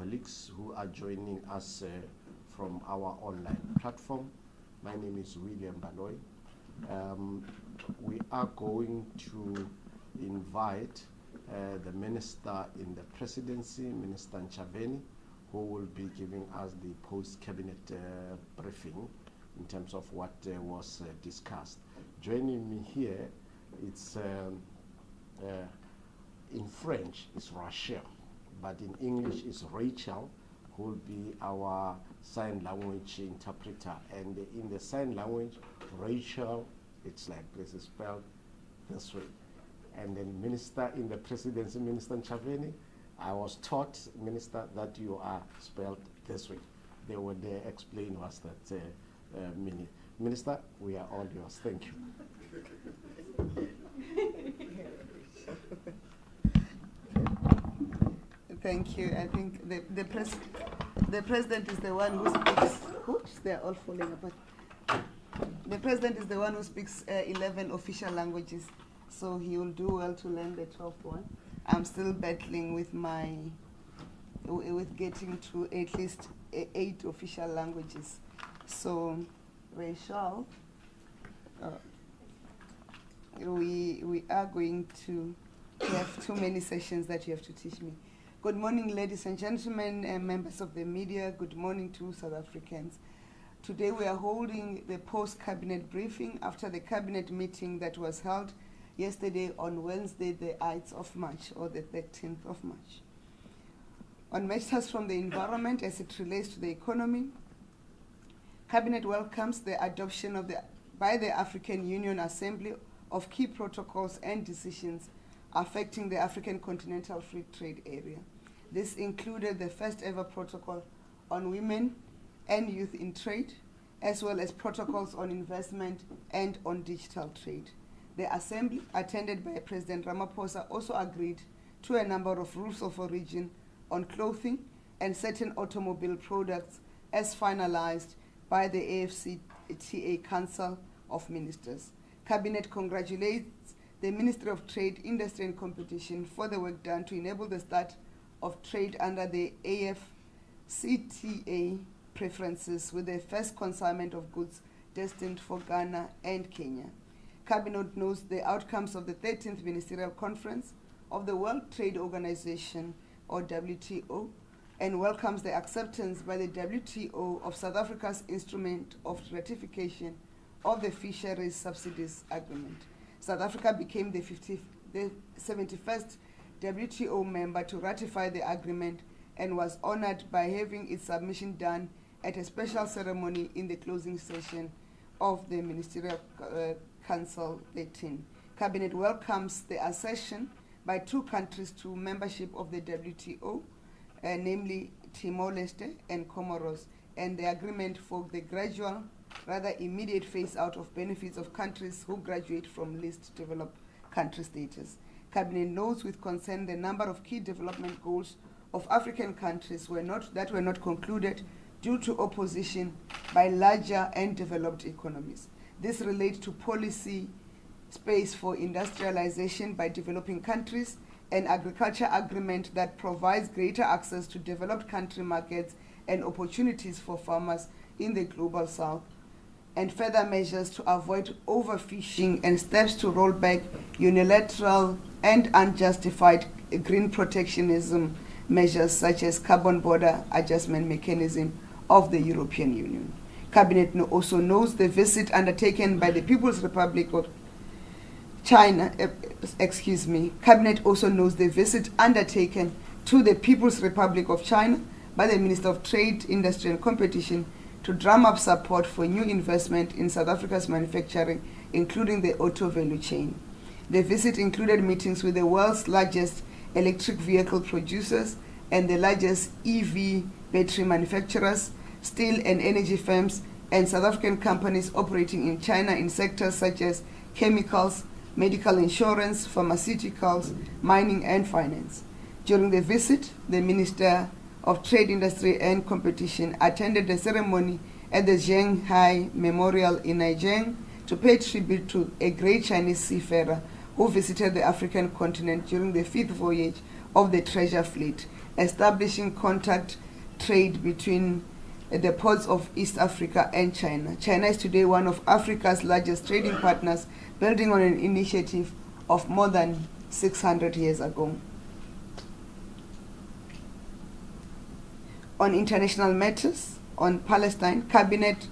colleagues who are joining us from our online platform. My name is William Baloy. We are going to invite the Minister in the Presidency, Minister Ntshavheni, who will be giving us the post-cabinet briefing in terms of what was discussed. Joining me here, it's in French, it's Rachel, but in English, it's Rachel, who will be our sign language interpreter. And in the sign language, Rachel, it's like this is spelled this way. And then Minister in the Presidency, Minister Ntshavheni, I was taught, Minister, that you are spelled this way. They were there explain what's that meaning. Minister, we are all yours. Thank you. Thank you. I think the President is the one who speaks. Oops, they're all falling apart. The President is the one who speaks 11 official languages, so he will do well to learn the 12th one. I'm still battling with getting to at least 8 official languages. So, Rachel, we are going to have too many sessions that you have to teach me. Good morning, ladies and gentlemen, and members of the media. Good morning to South Africans. Today we are holding the post-cabinet briefing after the cabinet meeting that was held yesterday on Wednesday, the 8th of March, or the 13th of March. On matters from the environment as it relates to the economy, Cabinet welcomes the adoption by the African Union Assembly of key protocols and decisions affecting the African Continental Free Trade Area. This included the first ever protocol on women and youth in trade, as well as protocols on investment and on digital trade. The Assembly, attended by President Ramaphosa, also agreed to a number of rules of origin on clothing and certain automobile products as finalized by the AfCFTA Council of Ministers. Cabinet congratulates the Ministry of Trade, Industry and Competition for the work done to enable the start of trade under the AfCFTA preferences with the first consignment of goods destined for Ghana and Kenya. Cabinet knows the outcomes of the 13th Ministerial Conference of the World Trade Organization, or WTO, and welcomes the acceptance by the WTO of South Africa's instrument of ratification of the Fisheries Subsidies Agreement. South Africa became the 71st WTO member to ratify the agreement and was honored by having its submission done at a special ceremony in the closing session of the Ministerial Council 13. Cabinet welcomes the accession by 2 countries to membership of the WTO, namely Timor-Leste and Comoros, and the agreement for the gradual, rather immediate phase-out of benefits of countries who graduate from least developed country status. Cabinet notes with concern the number of key development goals of African countries that were not concluded due to opposition by larger and developed economies. This relates to policy space for industrialization by developing countries, an agriculture agreement that provides greater access to developed country markets and opportunities for farmers in the global south, and further measures to avoid overfishing and steps to roll back unilateral and unjustified green protectionism measures such as carbon border adjustment mechanism of the European Union. Cabinet also knows the visit undertaken by the People's Republic of China, Cabinet also knows the visit undertaken to the People's Republic of China by the Minister of Trade, Industry and Competition to drum up support for new investment in South Africa's manufacturing, including the auto value chain. The visit included meetings with the world's largest electric vehicle producers and the largest EV battery manufacturers, steel and energy firms, and South African companies operating in China in sectors such as chemicals, medical insurance, pharmaceuticals, mining, and finance. During the visit, the Minister of Trade, Industry and Competition attended the ceremony at the Shanghai Memorial in Nanjing to pay tribute to a great Chinese seafarer who visited the African continent during the 5th voyage of the treasure fleet establishing contact trade between the ports of East Africa and China. China is today one of Africa's largest trading partners, building on an initiative of more than 600 years ago. On international matters, on Palestine, Cabinet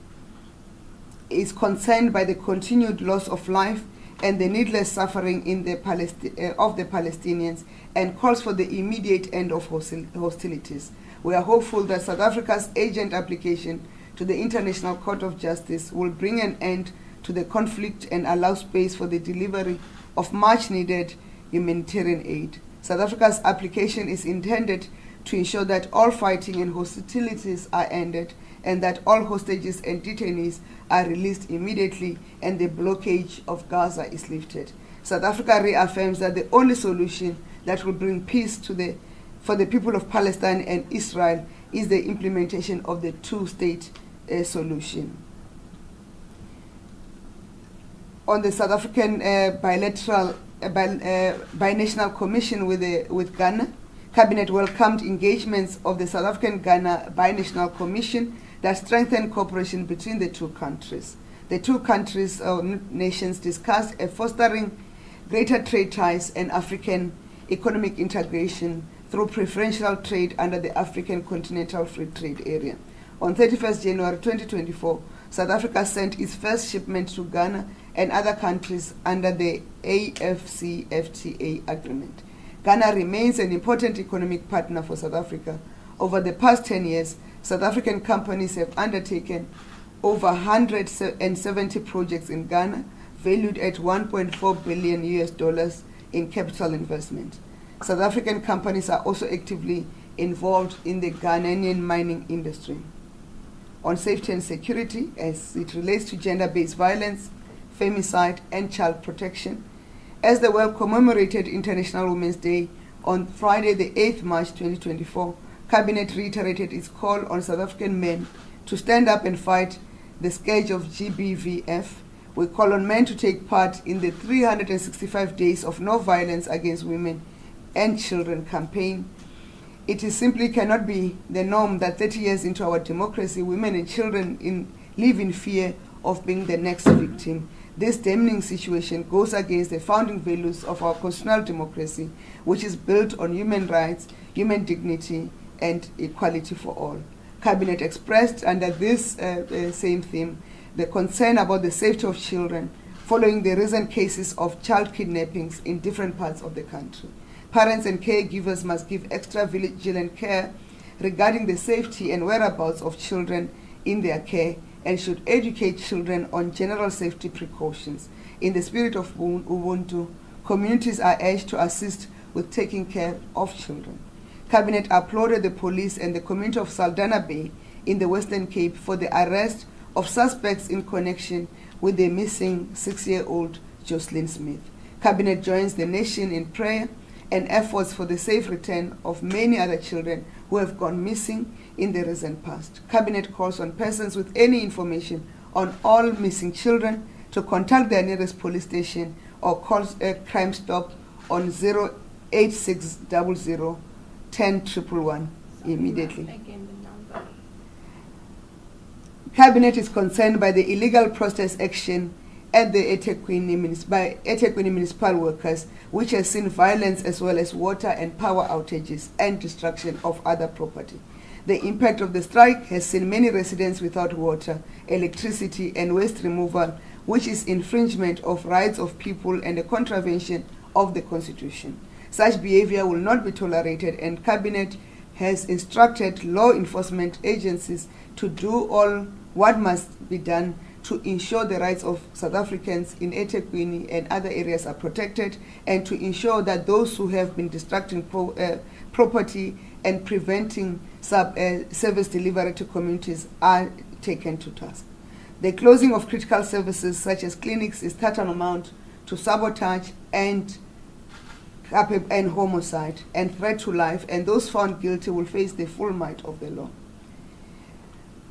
is concerned by the continued loss of life and the needless suffering in the of the Palestinians, and calls for the immediate end of hostilities. We are hopeful that South Africa's urgent application to the International Court of Justice will bring an end to the conflict and allow space for the delivery of much-needed humanitarian aid. South Africa's application is intended to ensure that all fighting and hostilities are ended and that all hostages and detainees are released immediately and the blockade of Gaza is lifted. South Africa reaffirms that the only solution that will bring peace for the people of Palestine and Israel is the implementation of the two-state solution. On the South African binational commission with Ghana, Cabinet welcomed engagements of the South African Ghana Binational Commission that strengthen cooperation between the two countries. The two countries or nations discussed fostering greater trade ties and African economic integration through preferential trade under the African Continental Free Trade Area. On 31st January 2024, South Africa sent its first shipment to Ghana and other countries under the AfCFTA agreement. Ghana remains an important economic partner for South Africa. Over the past 10 years, South African companies have undertaken over 170 projects in Ghana, valued at $1.4 billion in capital investment. South African companies are also actively involved in the Ghanaian mining industry. On safety and security, as it relates to gender-based violence, femicide, and child protection, as the world commemorated International Women's Day on Friday, the 8th March 2024, Cabinet reiterated its call on South African men to stand up and fight the scourge of GBVF. We call on men to take part in the 365 Days of No Violence Against Women and Children campaign. It is simply cannot be the norm that 30 years into our democracy, women and children live in fear of being the next victim. This damning situation goes against the founding values of our constitutional democracy, which is built on human rights, human dignity, and equality for all. Cabinet expressed under this same theme the concern about the safety of children following the recent cases of child kidnappings in different parts of the country. Parents and caregivers must give extra vigilant care regarding the safety and whereabouts of children in their care, and should educate children on general safety precautions. In the spirit of Ubuntu, communities are urged to assist with taking care of children. Cabinet applauded the police and the community of Saldanha Bay in the Western Cape for the arrest of suspects in connection with the missing 6-year-old Jocelyn Smith. Cabinet joins the nation in prayer and efforts for the safe return of many other children who have gone missing in the recent past. Cabinet calls on persons with any information on all missing children to contact their nearest police station or call Crime Stop on 08600 10 immediately. Cabinet is concerned by the illegal protest action at the eThekwini municipal workers, which has seen violence as well as water and power outages and destruction of other property. The impact of the strike has seen many residents without water, electricity, and waste removal, which is infringement of rights of people and a contravention of the Constitution. Such behavior will not be tolerated, and Cabinet has instructed law enforcement agencies to do all what must be done to ensure the rights of South Africans in eThekwini and other areas are protected, and to ensure that those who have been destructing property and preventing service delivery to communities are taken to task. The closing of critical services such as clinics is tantamount to sabotage and homicide and threat to life, and those found guilty will face the full might of the law.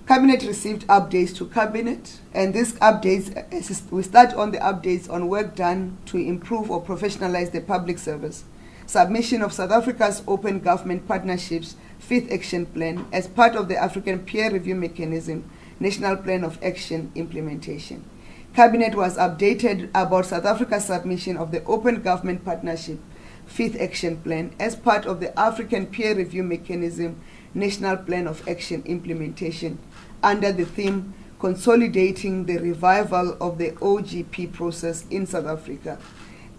Cabinet received updates to Cabinet, and these updates, we start on the updates on work done to improve or professionalize the public service. submission of South Africa's Open Government Partnerships 5th Action Plan as part of the African Peer Review Mechanism National Plan of Action implementation. Cabinet was updated about South Africa's submission of the Open Government Partnership 5th Action Plan as part of the African Peer Review Mechanism National Plan of Action implementation under the theme Consolidating the Revival of the OGP Process in South Africa.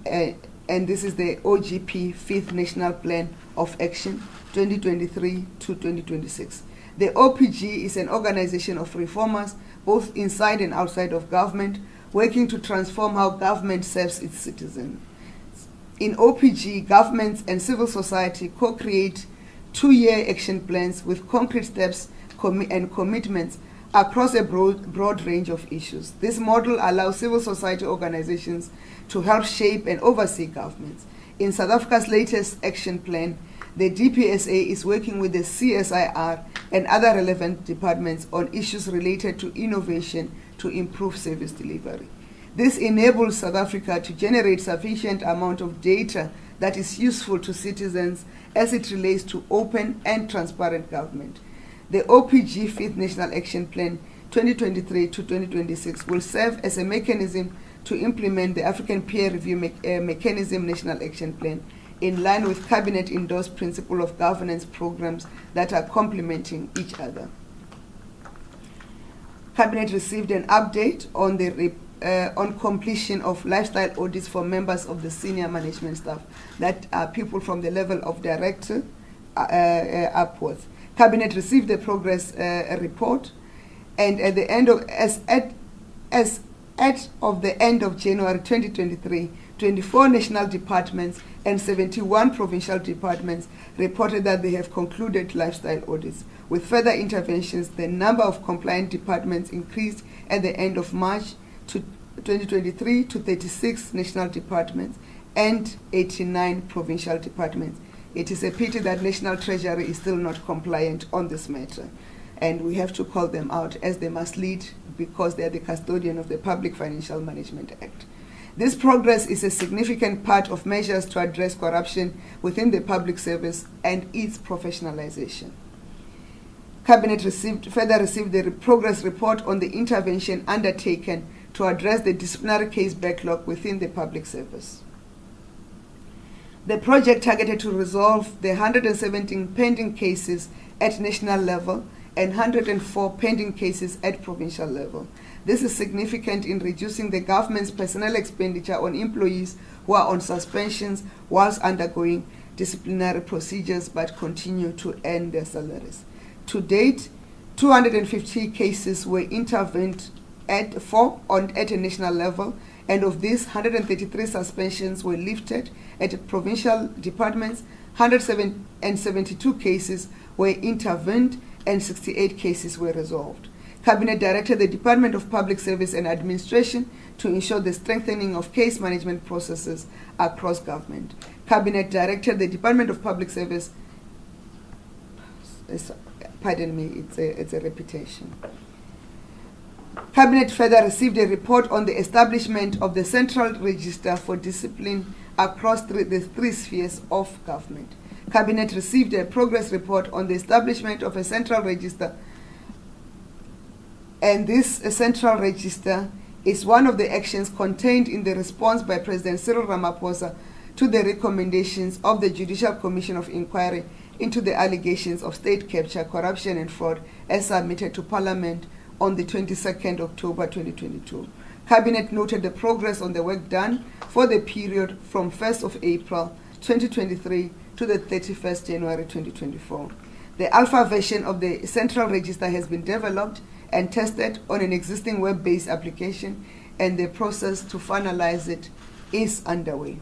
And this is the OGP 5th National Plan of Action 2023 to 2026. The OPG is an organization of reformers, both inside and outside of government, working to transform how government serves its citizens. In OPG, governments and civil society co-create 2-year action plans with concrete steps and commitments across a broad range of issues. This model allows civil society organizations to help shape and oversee governments. In South Africa's latest action plan, the DPSA is working with the CSIR and other relevant departments on issues related to innovation to improve service delivery. This enables South Africa to generate sufficient amount of data that is useful to citizens as it relates to open and transparent government. The OPG 5th National Action Plan 2023 to 2026 will serve as a mechanism to implement the African Peer Review Mechanism National Action Plan in line with Cabinet-endorsed principle of governance programs that are complementing each other. Cabinet received an update on the on completion of lifestyle audits for members of the senior management staff, that are people from the level of director upwards. Cabinet received the progress report, and at the end of the end of January 2023, 24 national departments and 71 provincial departments reported that they have concluded lifestyle audits. With further interventions, the number of compliant departments increased at the end of March 2023 to 36 national departments and 89 provincial departments. It is a pity that National Treasury is still not compliant on this matter, and we have to call them out, as they must lead, because they are the custodian of the Public Financial Management Act. This progress is a significant part of measures to address corruption within the public service and its professionalization. Cabinet further received the progress report on the intervention undertaken to address the disciplinary case backlog within the public service. The project targeted to resolve the 117 pending cases at national level and 104 pending cases at provincial level. This is significant in reducing the government's personnel expenditure on employees who are on suspensions whilst undergoing disciplinary procedures but continue to earn their salaries. To date, 250 cases were intervened at a national level, and of these, 133 suspensions were lifted at provincial departments, 172 cases were intervened, and 68 cases were resolved. Cabinet directed the Department of Public Service and Administration to ensure the strengthening of case management processes across government. Cabinet directed the Department of Public Service, pardon me, it's a repetition. Cabinet further received a report on the establishment of the Central Register for Discipline across the three spheres of government. Cabinet received a progress report on the establishment of a Central Register, and this Central Register is one of the actions contained in the response by President Cyril Ramaphosa to the recommendations of the Judicial Commission of Inquiry into the allegations of state capture, corruption and fraud as submitted to Parliament on the 22nd October 2022. Cabinet noted the progress on the work done for the period from 1st of April 2023 to the 31st January 2024. The alpha version of the Central Register has been developed and tested on an existing web-based application, and the process to finalize it is underway.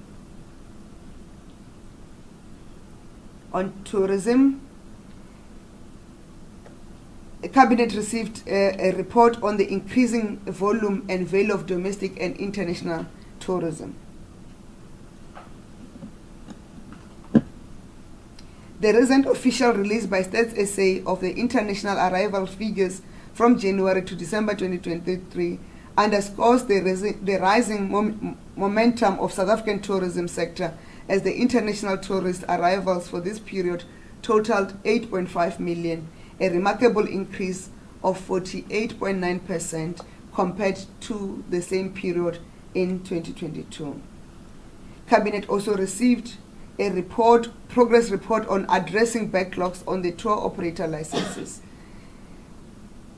On tourism, the Cabinet received a report on the increasing volume and value of domestic and international tourism. The recent official release by Stats SA of the international arrival figures from January to December 2023 underscores the rising momentum of South African tourism sector as the international tourist arrivals for this period totaled 8.5 million, a remarkable increase of 48.9% compared to the same period in 2022. Cabinet also received a progress report on addressing backlogs on the tour operator licenses.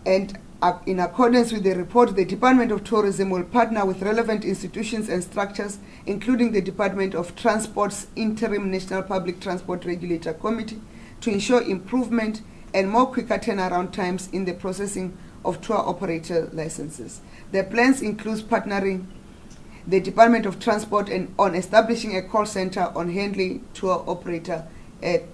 And in accordance with the report, the Department of Tourism will partner with relevant institutions and structures, including the Department of Transport's Interim National Public Transport Regulator Committee, to ensure improvement and more quicker turnaround times in the processing of tour operator licenses. The plans include partnering the Department of Transport on establishing a call center on handling tour operator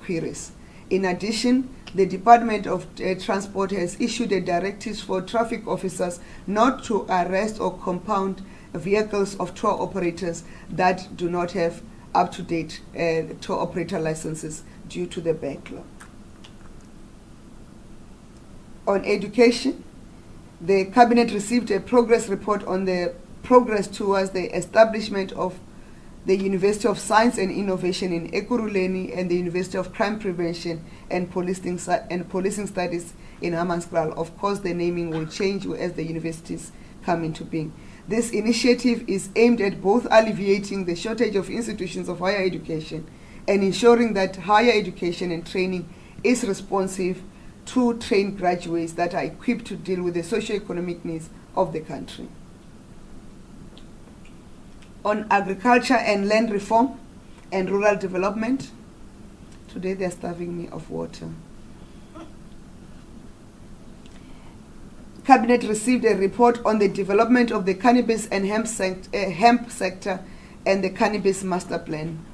queries. In addition, the Department of Transport has issued a directive for traffic officers not to arrest or compound vehicles of tour operators that do not have up-to-date tour operator licenses due to the backlog. On education, the Cabinet received a progress report on the progress towards the establishment of the University of Science and Innovation in Ekurhuleni and the University of Crime Prevention and Policing Studies in Hammanskraal. Of course, the naming will change as the universities come into being. This initiative is aimed at both alleviating the shortage of institutions of higher education and ensuring that higher education and training is responsive to trained graduates that are equipped to deal with the socio-economic needs of the country. On agriculture and land reform and rural development, today they're starving me of water. Cabinet received a report on the development of the cannabis and hemp sector and the cannabis master plan.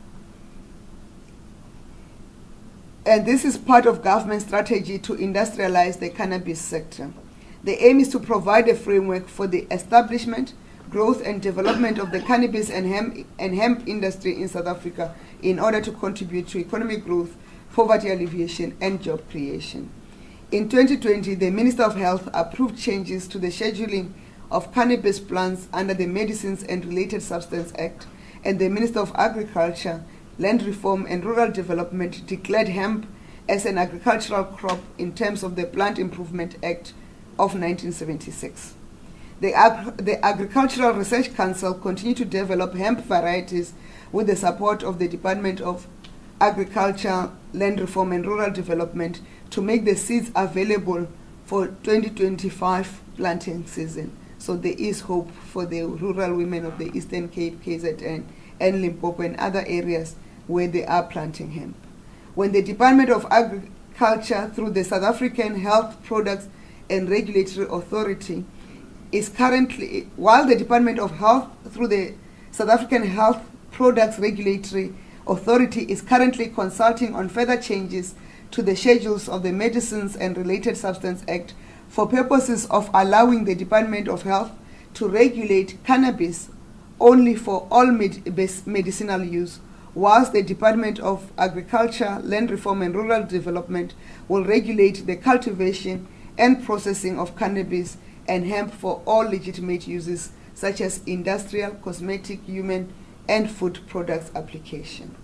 And this is part of government strategy to industrialize the cannabis sector. The aim is to provide a framework for the establishment, growth and development of the cannabis and hemp industry in South Africa in order to contribute to economic growth, poverty alleviation and job creation. In 2020, the Minister of Health approved changes to the scheduling of cannabis plants under the Medicines and Related Substances Act, and the Minister of Agriculture, Land Reform and Rural Development declared hemp as an agricultural crop in terms of the Plant Improvement Act of 1976. The Agricultural Research Council continued to develop hemp varieties with the support of the Department of Agriculture, Land Reform and Rural Development to make the seeds available for 2025 planting season. So there is hope for the rural women of the Eastern Cape, KZN, and Limpopo and other areas where they are planting hemp. When the Department of Agriculture, through the South African Health Products and Regulatory Authority, while the Department of Health, through the South African Health Products Regulatory Authority, is currently consulting on further changes to the schedules of the Medicines and Related Substances Act for purposes of allowing the Department of Health to regulate cannabis only for all medicinal use, whilst the Department of Agriculture, Land Reform and Rural Development will regulate the cultivation and processing of cannabis and hemp for all legitimate uses such as industrial, cosmetic, human, and food products application.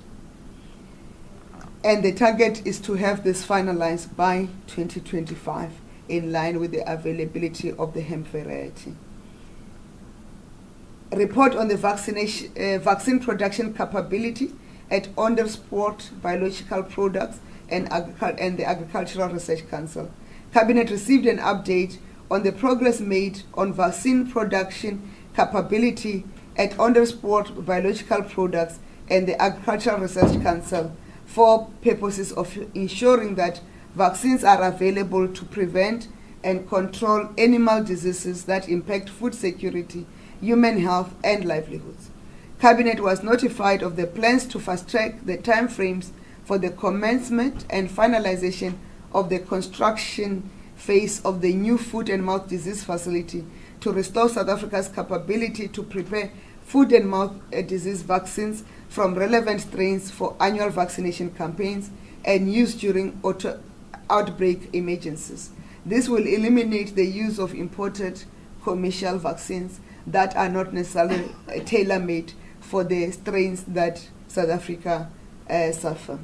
And the target is to have this finalized by 2025 in line with the availability of the hemp variety. A report on the vaccine production capability at Ondersport Biological Products and the Agricultural Research Council. Cabinet received an update on the progress made on vaccine production capability at Ondersport Biological Products and the Agricultural Research Council for purposes of ensuring that vaccines are available to prevent and control animal diseases that impact food security, human health and livelihoods. Cabinet was notified of the plans to fast-track the timeframes for the commencement and finalization of the construction phase of the new foot and mouth disease facility to restore South Africa's capability to prepare foot and mouth disease vaccines from relevant strains for annual vaccination campaigns and use during outbreak emergencies. This will eliminate the use of imported commercial vaccines that are not necessarily tailor-made for the strains that South Africa suffer.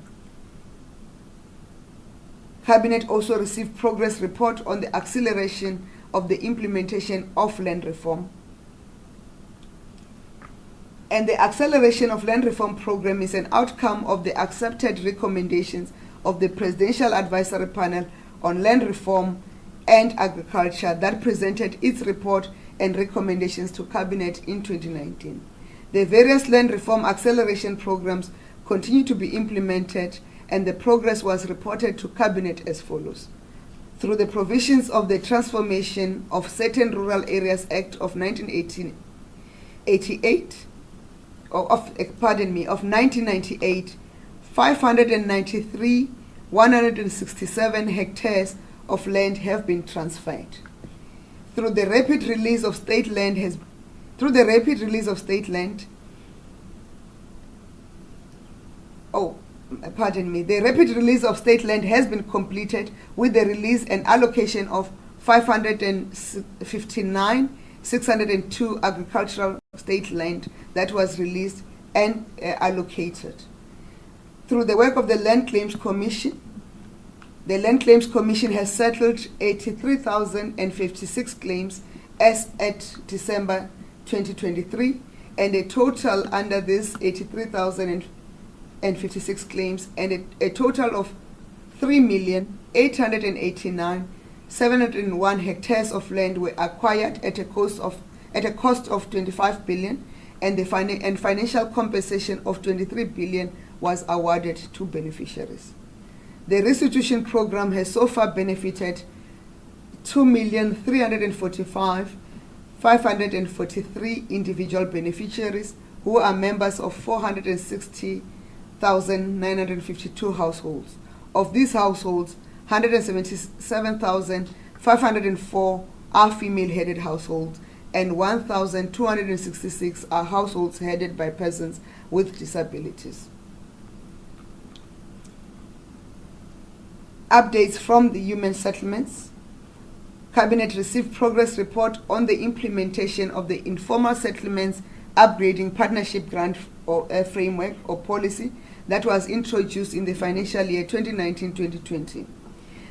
Cabinet also received progress report on the acceleration of the implementation of land reform. And the acceleration of land reform program is an outcome of the accepted recommendations of the Presidential Advisory Panel on Land Reform and Agriculture that presented its report and recommendations to Cabinet in 2019. The various land reform acceleration programs continue to be implemented, and the progress was reported to Cabinet as follows. Through the provisions of the Transformation of Certain Rural Areas Act of 1998, of 1998, 167 hectares of land have been transferred. Through the rapid release of state land the rapid release of state land has been completed with the release and allocation of 559,602 agricultural state land that was released and allocated. Through the work of the Land Claims Commission, the Land Claims Commission has settled 83,056 claims as at December 2023, and a total under this 83,056 claims and a total of 3,889,701 hectares of land were acquired at a cost of 25 billion, and the financial compensation of 23 billion was awarded to beneficiaries. The restitution program has so far benefited 2,345,543 individual beneficiaries who are members of 460,952 households. Of these households, 177,504 are female-headed households, and 1,266 are households headed by persons with disabilities. Updates from the human settlements. Cabinet received progress report on the implementation of the Informal Settlements Upgrading Partnership Grant Framework or policy that was introduced in the financial year 2019-2020.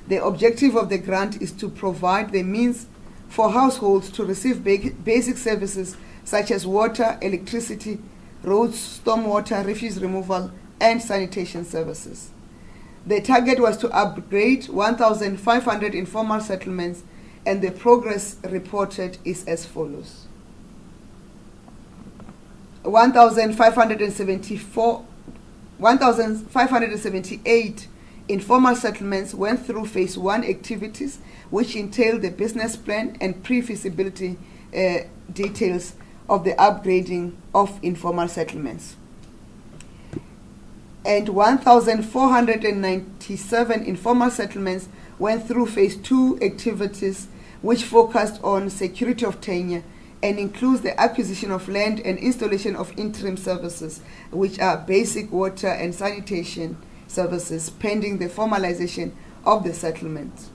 The objective of the grant is to provide the means for households to receive basic services such as water, electricity, roads, stormwater, refuse removal, and sanitation services. The target was to upgrade 1,500 informal settlements, and the progress reported is as follows. 1,578 informal settlements went through phase 1 activities, which entailed the business plan and pre-feasibility details of the upgrading of informal settlements. And 1,497 informal settlements went through phase 2 activities, which focused on security of tenure and includes the acquisition of land and installation of interim services, which are basic water and sanitation services, pending the formalization of the settlement.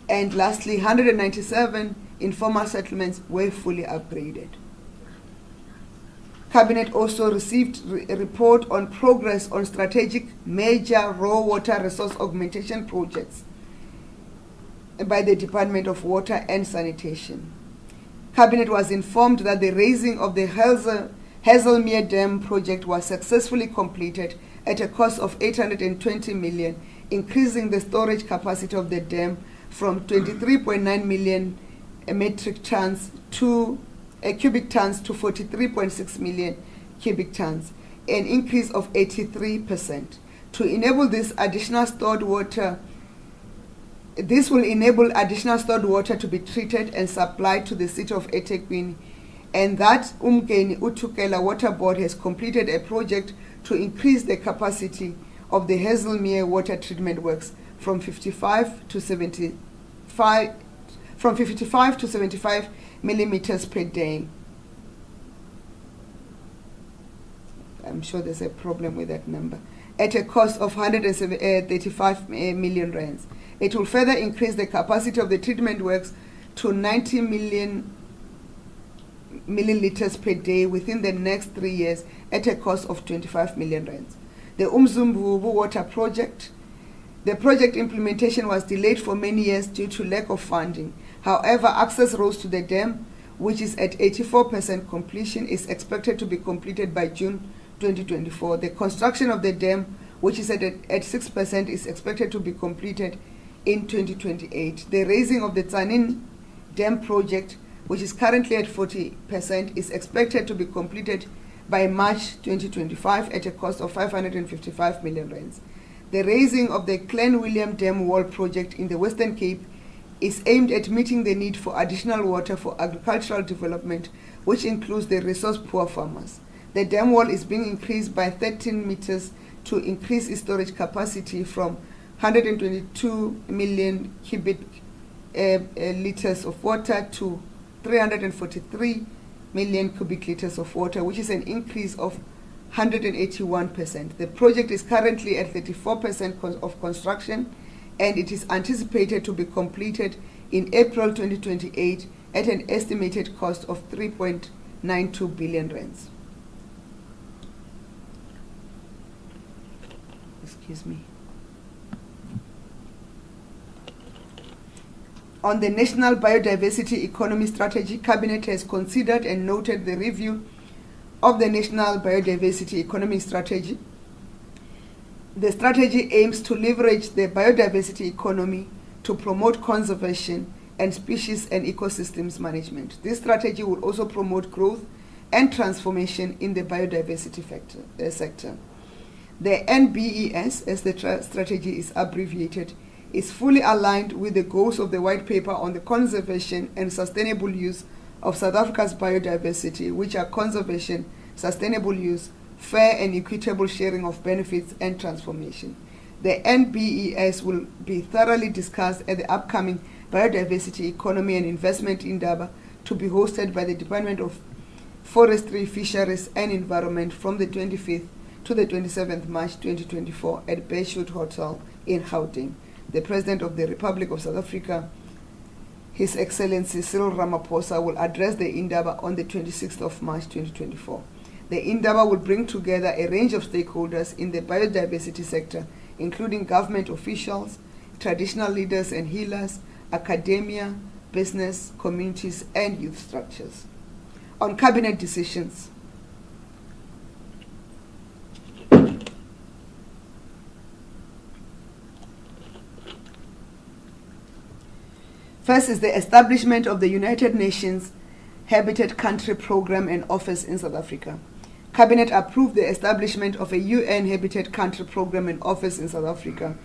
And lastly, 197 informal settlements were fully upgraded. Cabinet also received a report on progress on strategic major raw water resource augmentation projects by the Department of Water and Sanitation. Cabinet was informed that the raising of the Hazelmere Dam project was successfully completed at a cost of 820 million, increasing the storage capacity of the dam from 23.9 million metric tons to cubic tons to 43.6 million cubic tons, an increase of 83%. To enable this additional stored water, this will enable additional stored water to be treated and supplied to the city of eThekwini, and that Umgeni Uthukela Water Board has completed a project to increase the capacity of the Hazelmere water treatment works from 55 to 75 millimeters per day. I'm sure there's a problem with that number. At a cost of 135 million rands. It will further increase the capacity of the treatment works to 90 milliliters per day within the next 3 years at a cost of 25 million rands. The Umzumbubu water project. The project implementation was delayed for many years due to lack of funding. However, access roads to the dam, which is at 84% completion, is expected to be completed by June 2024. The construction of the dam, which is at 6%, is expected to be completed in 2028. The raising of the Tsanin Dam project, which is currently at 40%, is expected to be completed by March 2025 at a cost of 555 million rands. The raising of the Clan William Dam Wall project in the Western Cape is aimed at meeting the need for additional water for agricultural development, which includes the resource-poor farmers. The dam wall is being increased by 13 meters to increase its storage capacity from 122 million cubic liters of water to 343 million cubic liters of water, which is an increase of 181%. The project is currently at 34% of construction, and it is anticipated to be completed in April 2028 at an estimated cost of 3.92 billion rands. Excuse me. On the National Biodiversity Economy Strategy, Cabinet has considered and noted the review of the National Biodiversity Economy Strategy. The strategy aims to leverage the biodiversity economy to promote conservation and species and ecosystems management. This strategy will also promote growth and transformation in the biodiversity sector. The NBES, as the strategy is abbreviated, is fully aligned with the goals of the White Paper on the conservation and sustainable use of South Africa's biodiversity, which are conservation, sustainable use, fair and equitable sharing of benefits, and transformation. The NBES will be thoroughly discussed at the upcoming Biodiversity Economy and Investment Indaba, to be hosted by the Department of Forestry, Fisheries and Environment from the 25th to the 27th March 2024 at Bayshore Hotel in Gauteng. The President of the Republic of South Africa, His Excellency Cyril Ramaphosa, will address the Indaba on the 26th of March 2024. The Indaba will bring together a range of stakeholders in the biodiversity sector, including government officials, traditional leaders and healers, academia, business, communities, and youth structures. On cabinet decisions. First is the establishment of the United Nations Habitat Country Program and Office in South Africa. Cabinet approved the establishment of a UN Habitat Country Program and Office in South Africa.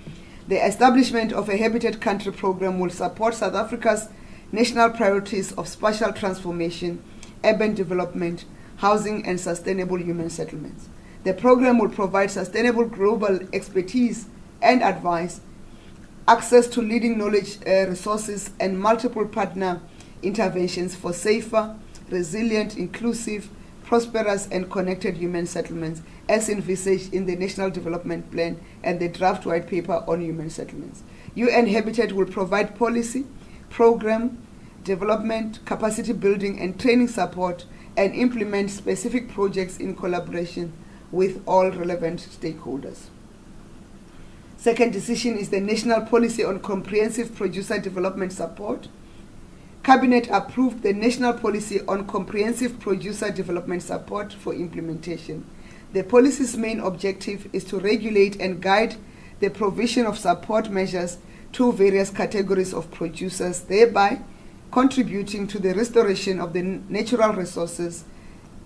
The establishment of a Habitat Country Program will support South Africa's national priorities of spatial transformation, urban development, housing, and sustainable human settlements. The program will provide sustainable global expertise and advice, access to leading knowledge resources, and multiple partner interventions for safer, resilient, inclusive, prosperous, and connected human settlements, as envisaged in the National Development Plan and the draft white paper on human settlements. UN Habitat will provide policy, program, development, capacity building, and training support, and implement specific projects in collaboration with all relevant stakeholders. Second decision is the National Policy on Comprehensive Producer Development Support. Cabinet approved the National Policy on Comprehensive Producer Development Support for implementation. The policy's main objective is to regulate and guide the provision of support measures to various categories of producers, thereby contributing to the restoration of the natural resources,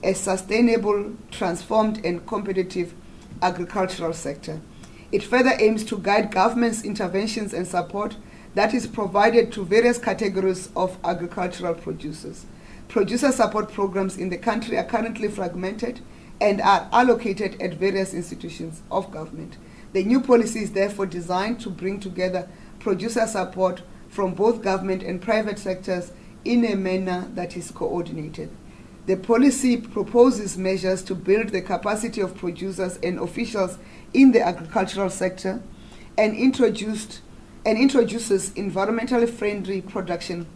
a sustainable, transformed, and competitive agricultural sector. It further aims to guide government's interventions and support that is provided to various categories of agricultural producers. Producer support programs in the country are currently fragmented and are allocated at various institutions of government. The new policy is therefore designed to bring together producer support from both government and private sectors in a manner that is coordinated. The policy proposes measures to build the capacity of producers and officials in the agricultural sector and introduces environmentally friendly production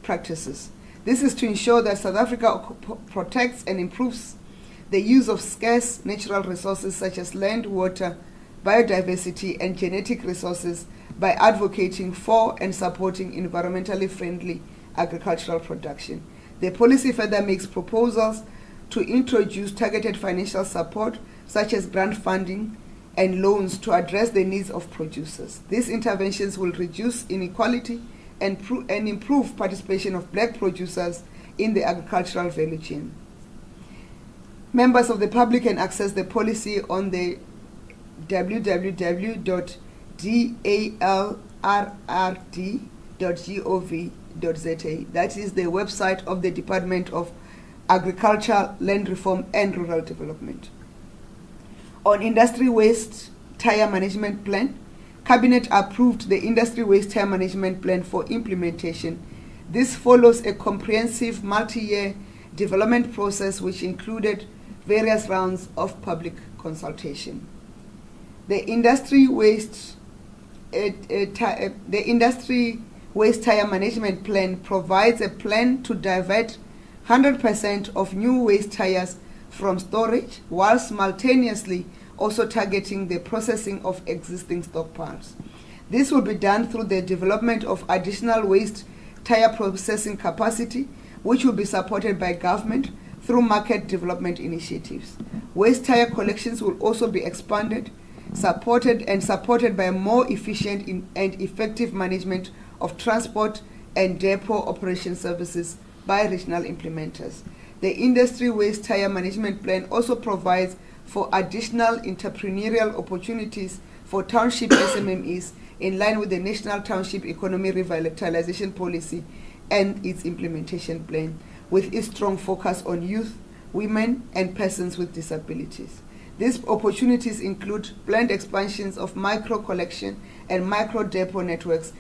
practices. This is to ensure that South Africa protects and improves the use of scarce natural resources such as land, water, biodiversity, and genetic resources by advocating for and supporting environmentally friendly agricultural production. The policy further makes proposals to introduce targeted financial support such as grant funding and loans to address the needs of producers. These interventions will reduce inequality and improve participation of black producers in the agricultural value chain. Members of the public can access the policy on the www.dalrrd.gov.za. That is the website of the Department of Agriculture, Land Reform and Rural Development. On industry waste tire management plan, Cabinet approved the industry waste tire management plan for implementation. This follows a comprehensive multi-year development process which included various rounds of public consultation. The industry waste tire management plan provides a plan to divert 100% of new waste tires from storage, while simultaneously also targeting the processing of existing stockpiles. This will be done through the development of additional waste tire processing capacity, which will be supported by government through market development initiatives. Waste tire collections will also be expanded, supported by more efficient and effective management of transport and depot operation services by regional implementers. The industry waste tire management plan also provides for additional entrepreneurial opportunities for township SMMEs in line with the National Township Economy Revitalization Policy and its implementation plan, with its strong focus on youth, women, and persons with disabilities. These opportunities include planned expansions of micro collection and micro depot networks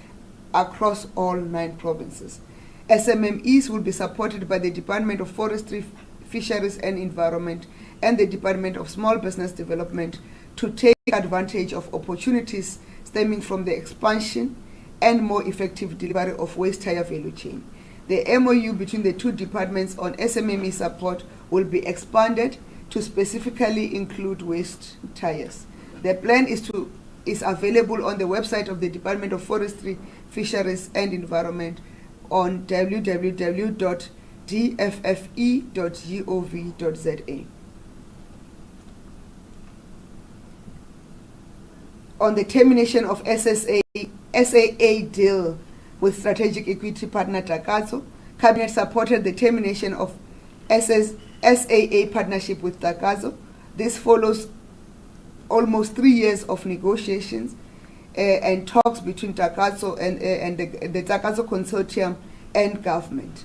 across all 9 provinces. SMMEs will be supported by the Department of Forestry, Fisheries and Environment and the Department of Small Business Development to take advantage of opportunities stemming from the expansion and more effective delivery of waste tire value chain. The MOU between the 2 departments on SMME support will be expanded to specifically include waste tires. The plan is available on the website of the Department of Forestry, Fisheries and Environment on www.dffe.gov.za. On the termination of SAA deal with strategic equity partner Takatso, Cabinet supported the termination of SAA partnership with Takatso. This follows almost 3 years of negotiations and talks between Takatso and the Takatso consortium and government.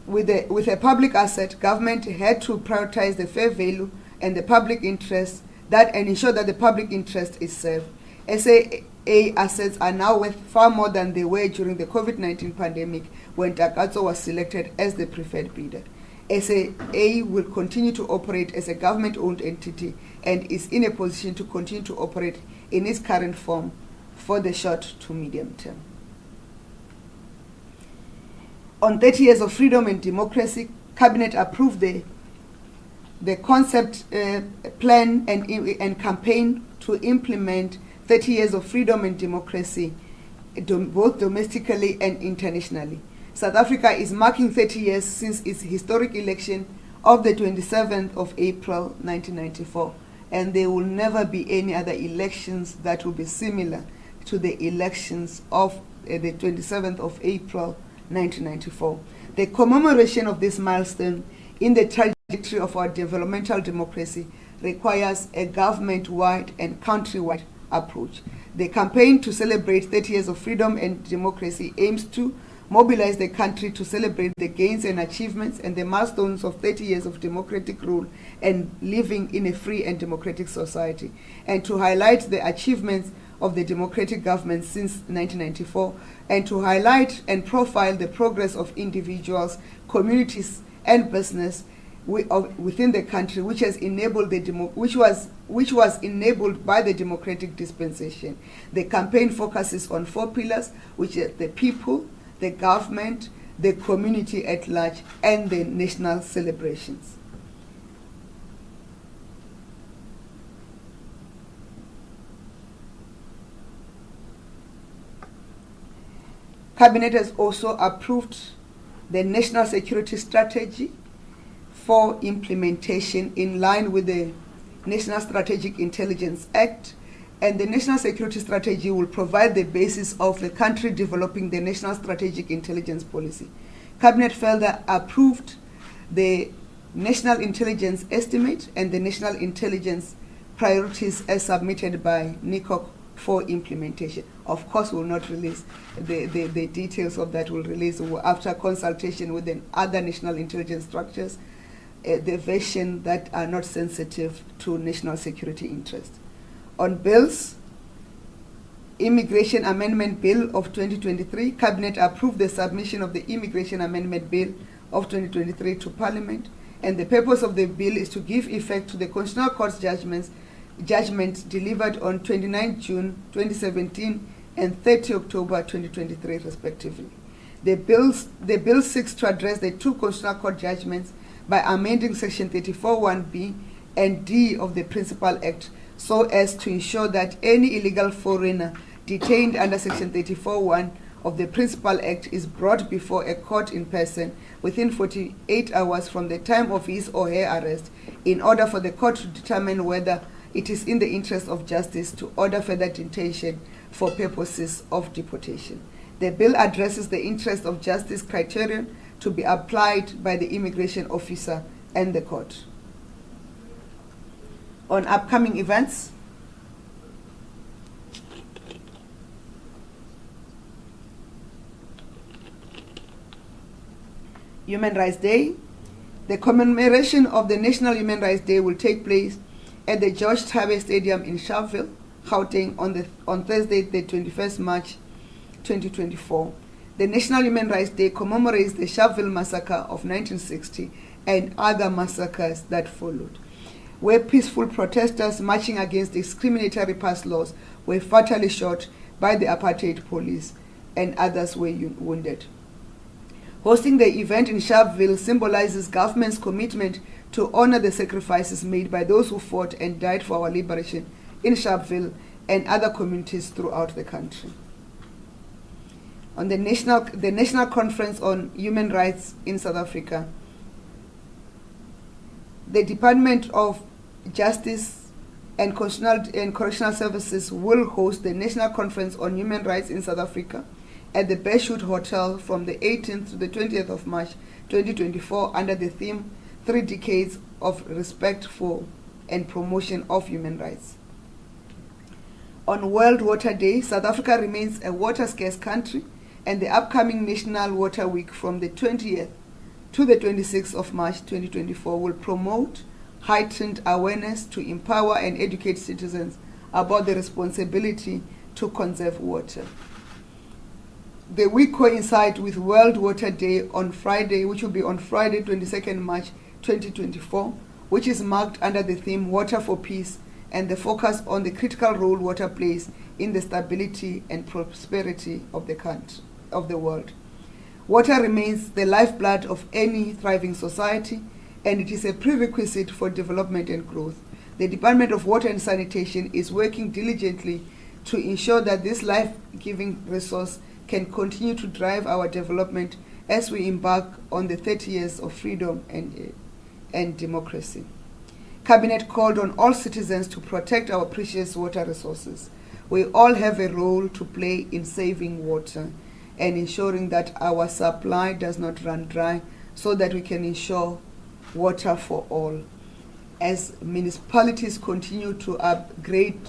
With a public asset, government had to prioritize the fair value and the public interest and ensure that the public interest is served. SAA assets are now worth far more than they were during the COVID-19 pandemic when Takatso was selected as the preferred bidder. SAA will continue to operate as a government-owned entity and is in a position to continue to operate in its current form for the short to medium term. On 30 years of freedom and democracy, Cabinet approved the concept plan and campaign to implement 30 years of freedom and democracy, both domestically and internationally. South Africa is marking 30 years since its historic election of the 27th of April 1994, and there will never be any other elections that will be similar to the elections of the 27th of April 1994. The commemoration of this milestone in the trajectory of our developmental democracy requires a government-wide and country-wide approach. The campaign to celebrate 30 years of freedom and democracy aims to mobilize the country to celebrate the gains and achievements and the milestones of 30 years of democratic rule and living in a free and democratic society, and to highlight the achievements of the democratic government since 1994, and to highlight and profile the progress of individuals, communities, and business within the country, which has enabled which was enabled by the democratic dispensation. The campaign focuses on 4 pillars, which are the people, the government, the community at large, and the national celebrations. Cabinet has also approved the National Security Strategy for implementation in line with the National Strategic Intelligence Act, and the National Security Strategy will provide the basis of the country developing the National Strategic Intelligence Policy. Cabinet further approved the National Intelligence Estimate and the National Intelligence Priorities as submitted by NICOC for implementation. Of course, we will not release the details of that. We'll release after consultation with the other national intelligence structures, the version that are not sensitive to national security interest. On bills, Immigration Amendment Bill of 2023, Cabinet approved the submission of the Immigration Amendment Bill of 2023 to Parliament, and the purpose of the bill is to give effect to the Constitutional Court's judgment delivered on 29 June 2017 and 30 October 2023 respectively. The bill seeks to address the two Constitutional Court judgments by amending Section 34(1)(b) and (d) of the Principal Act so as to ensure that any illegal foreigner detained under Section 34(1) of the Principal Act is brought before a court in person within 48 hours from the time of his or her arrest in order for the court to determine whether it is in the interest of justice to order further detention for purposes of deportation. The bill addresses the interest of justice criterion to be applied by the immigration officer and the court. On upcoming events, Human Rights Day. The commemoration of the National Human Rights Day will take place at the George Tabbe Stadium in Sharpeville, Gauteng, on Thursday, the 21st March 2024. The National Human Rights Day commemorates the Sharpeville massacre of 1960 and other massacres that followed, where peaceful protesters marching against discriminatory past laws were fatally shot by the apartheid police and others were wounded. Hosting the event in Sharpeville symbolizes government's commitment to honor the sacrifices made by those who fought and died for our liberation in Sharpeville and other communities throughout the country. On the National Conference on Human Rights in South Africa, the Department of Justice and Correctional Services will host the National Conference on Human Rights in South Africa at the Bearshot Hotel from the 18th to the 20th of March 2024 under the theme 3 Decades of Respect for and Promotion of Human Rights. On World Water Day, South Africa remains a water-scarce country, and the upcoming National Water Week from the 20th to the 26th of March 2024 will promote heightened awareness to empower and educate citizens about the responsibility to conserve water. The week coincides with World Water Day on Friday, which will be on Friday, 22nd March 2024, which is marked under the theme Water for Peace and the focus on the critical role water plays in the stability and prosperity of the country, of the world. Water remains the lifeblood of any thriving society, and it is a prerequisite for development and growth. The Department of Water and Sanitation is working diligently to ensure that this life-giving resource can continue to drive our development as we embark on the 30 years of freedom and democracy. Cabinet called on all citizens to protect our precious water resources. We all have a role to play in saving water and ensuring that our supply does not run dry so that we can ensure water for all. As municipalities continue to upgrade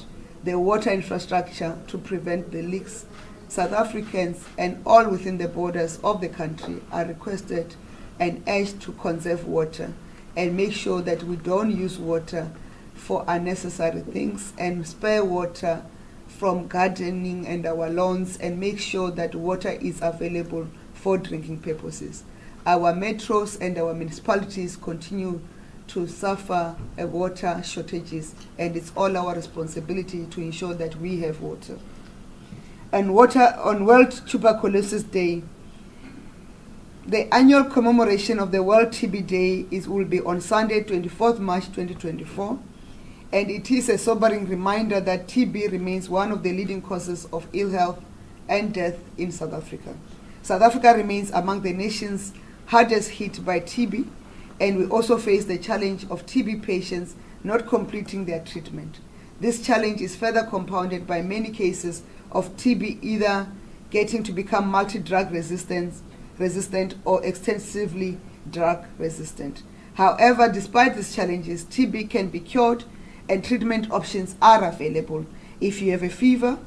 their water infrastructure to prevent the leaks, South Africans and all within the borders of the country are requested and urged to conserve water and make sure that we don't use water for unnecessary things and spare water from gardening and our lawns and make sure that water is available for drinking purposes. Our metros and our municipalities continue to suffer water shortages, and it's all our responsibility to ensure that we have water. And on World Tuberculosis Day, The annual commemoration of the World TB Day will be on Sunday, 24th March 2024, and it is a sobering reminder that TB remains one of the leading causes of ill health and death in South Africa. South Africa remains among the nations hardest hit by TB, and we also face the challenge of TB patients not completing their treatment. This challenge is further compounded by many cases of TB either getting to become multi-drug resistant or extensively drug resistant. However, despite these challenges, TB can be cured and treatment options are available. If you have a fever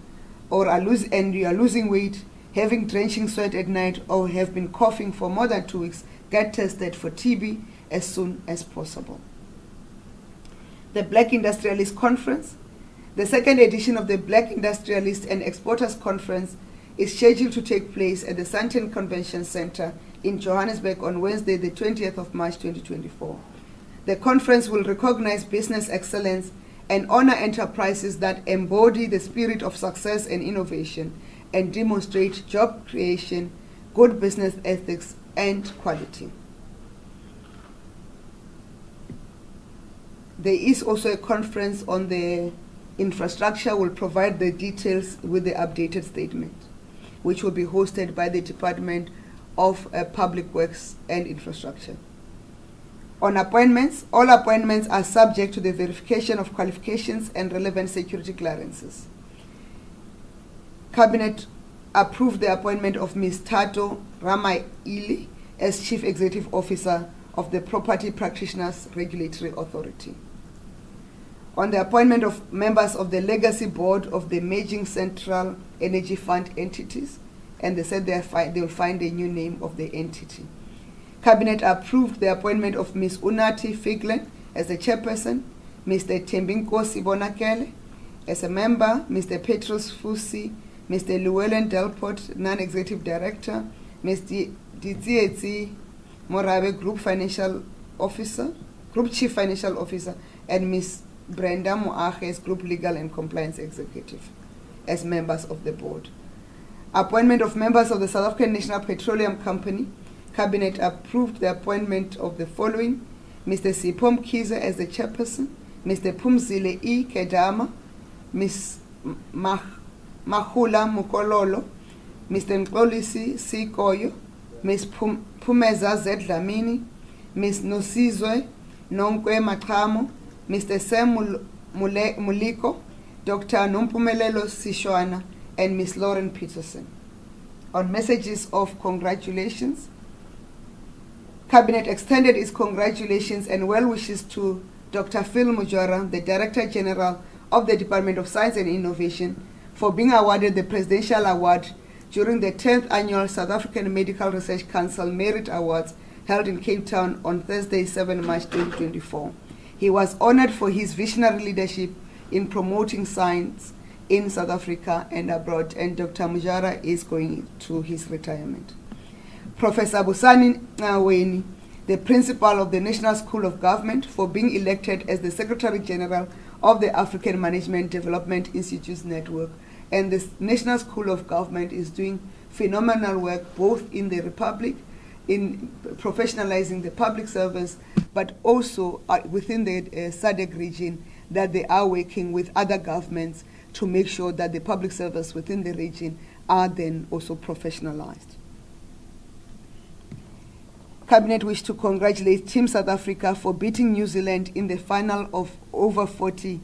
or you are losing weight, having drenching sweat at night, or have been coughing for more than 2 weeks, get tested for TB as soon as possible. The Black Industrialist Conference. The second edition of the Black Industrialists and Exporters Conference is scheduled to take place at the Sandton Convention Center in Johannesburg on Wednesday, the 20th of March 2024. The conference will recognize business excellence and honor enterprises that embody the spirit of success and innovation and demonstrate job creation, good business ethics, and quality. There is also a conference on the infrastructure. Will provide the details with the updated statement, which will be hosted by the Department of Public Works and Infrastructure. On appointments, all appointments are subject to the verification of qualifications and relevant security clearances. Cabinet approved the appointment of Ms. Tato Ramaili as Chief Executive Officer of the Property Practitioners Regulatory Authority. On the appointment of members of the Legacy Board of the Merging Central Energy Fund entities, and they said they will find a new name of the entity. Cabinet approved the appointment of Ms. Unati Figlen as the chairperson, Mr. Tembinkosi Bonakele as a member, Mr. Petrus Fusi, Mr. Llewellyn Delport, non-executive director, Ms. Ditsietsi Morabe, Group Chief Financial Officer, and Ms. Brenda Moache as Group Legal and Compliance Executive as members of the board. Appointment of members of the South African National Petroleum Company. Cabinet approved the appointment of the following: Mr. Sipho Mkhize as the chairperson, Mr. Phumzile E. Kedama, Ms. Mahula Mukololo, Mr. Mxolisi C. Koyo, Ms. Phumeza Z. Dlamini, Ms. Nosizwe Nonkwe Machamo, Mr. Sam Muliko, Dr. Nompumelelo Sishwana, and Ms. Lauren Peterson. On messages of congratulations, Cabinet extended its congratulations and well wishes to Dr. Phil Mujora, the Director General of the Department of Science and Innovation, for being awarded the Presidential Award during the 10th Annual South African Medical Research Council Merit Awards held in Cape Town on Thursday, 7 March 2024. He was honored for his visionary leadership in promoting science in South Africa and abroad, and Dr. Mujara is going to his retirement. Professor Busani Ntshavheni, the principal of the National School of Government, for being elected as the Secretary General of the African Management Development Institutes Network. And the National School of Government is doing phenomenal work both in the Republic, in professionalizing the public service, but also within the SADC region, that they are working with other governments to make sure that the public service within the region are then also professionalized. Cabinet wished to congratulate Team South Africa for beating New Zealand in the final of over 40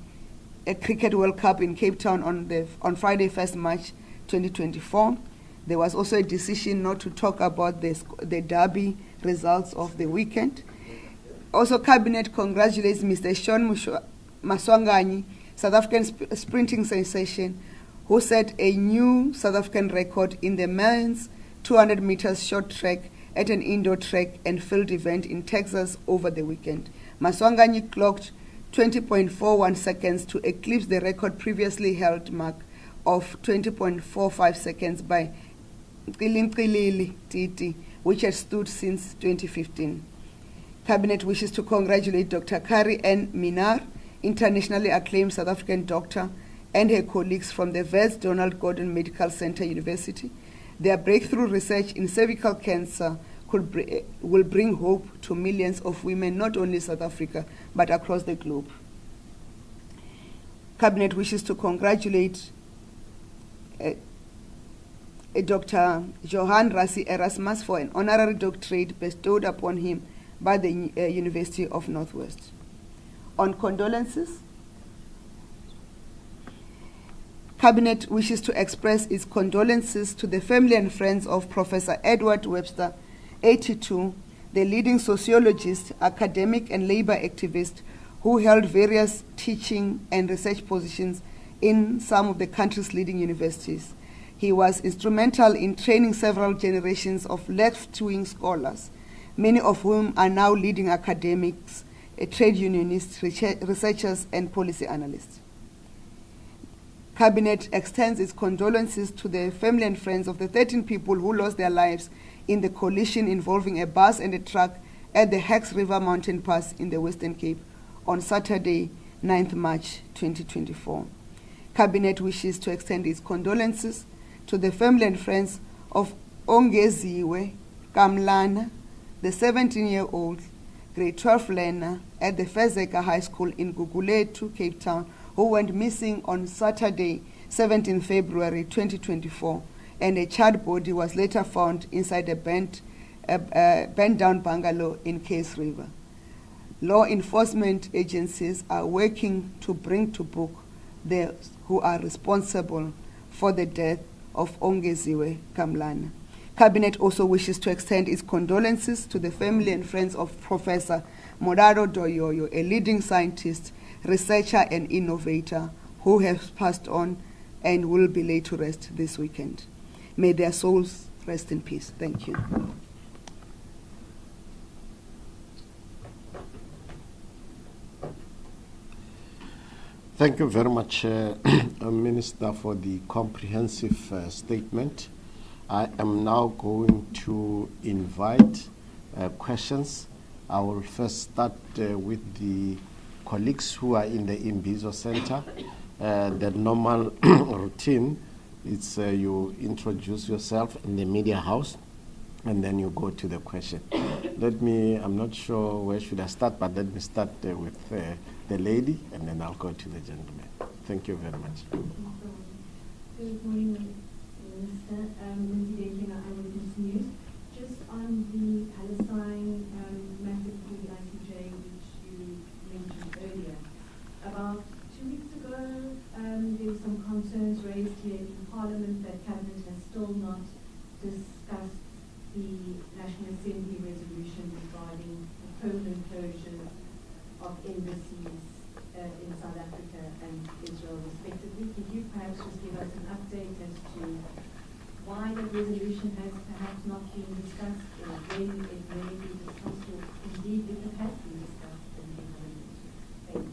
Cricket World Cup in Cape Town on Friday, 1st March 2024. There was also a decision not to talk about the derby results of the weekend. Also, Cabinet congratulates Mr. Sean Maswanganyi, South African sprinting sensation, who set a new South African record in the men's 200 meters short track at an indoor track and field event in Texas over the weekend. Maswanganyi clocked 20.41 seconds to eclipse the record previously held mark of 20.45 seconds by Qilinqilili Titi, which had stood since 2015. Cabinet wishes to congratulate Dr. Kari N. Minar, internationally acclaimed South African doctor, and her colleagues from the Wits Donald Gordon Medical Center University. Their breakthrough research in cervical cancer will bring hope to millions of women, not only South Africa, but across the globe. Cabinet wishes to congratulate Dr. Johan Rassi Erasmus for an honorary doctorate bestowed upon him by the University of Northwest. On condolences, Cabinet wishes to express its condolences to the family and friends of Professor Edward Webster, 82, the leading sociologist, academic, and labor activist who held various teaching and research positions in some of the country's leading universities. He was instrumental in training several generations of left-wing scholars, many of whom are now leading academics, trade unionists, researchers, and policy analysts. Cabinet extends its condolences to the family and friends of the 13 people who lost their lives in the collision involving a bus and a truck at the Hex River Mountain Pass in the Western Cape on Saturday, 9th March 2024. Cabinet wishes to extend its condolences to the family and friends of Ongeziwe Kamlana, the 17-year-old grade 12 learner at the Fezeka High School in Gugulethu, Cape Town, who went missing on Saturday, 17 February 2024, and a charred body was later found inside a bent-down bungalow in Case River. Law enforcement agencies are working to bring to book those who are responsible for the death of Ongeziwe Kamlana. Cabinet also wishes to extend its condolences to the family and friends of Professor Moraro Doyoyo, a leading scientist, researcher, and innovator who has passed on and will be laid to rest this weekend. May their souls rest in peace. Thank you. Thank you very much, Minister, for the comprehensive statement. I am now going to invite questions. I will first start with the colleagues who are in the Imbizo Center. The normal routine is you introduce yourself in the media house, and then you go to the question. I'm not sure where should I start, but let me start with the lady, and then I'll go to the gentleman. Thank you very much. Good morning, Minister. Lindsay Dakin, Eyewitness News. Just on the Palestine matter for the ICJ, which you mentioned earlier. About 2 weeks ago, there were some concerns raised here in Parliament that Cabinet has still not discussed the National Assembly resolution regarding the permanent closure of embassies in South Africa and Israel respectively. Could you perhaps just give us an update as to why the resolution has perhaps not been discussed, or when it may be discussed, or indeed if it has been discussed in the Parliament? Thank you.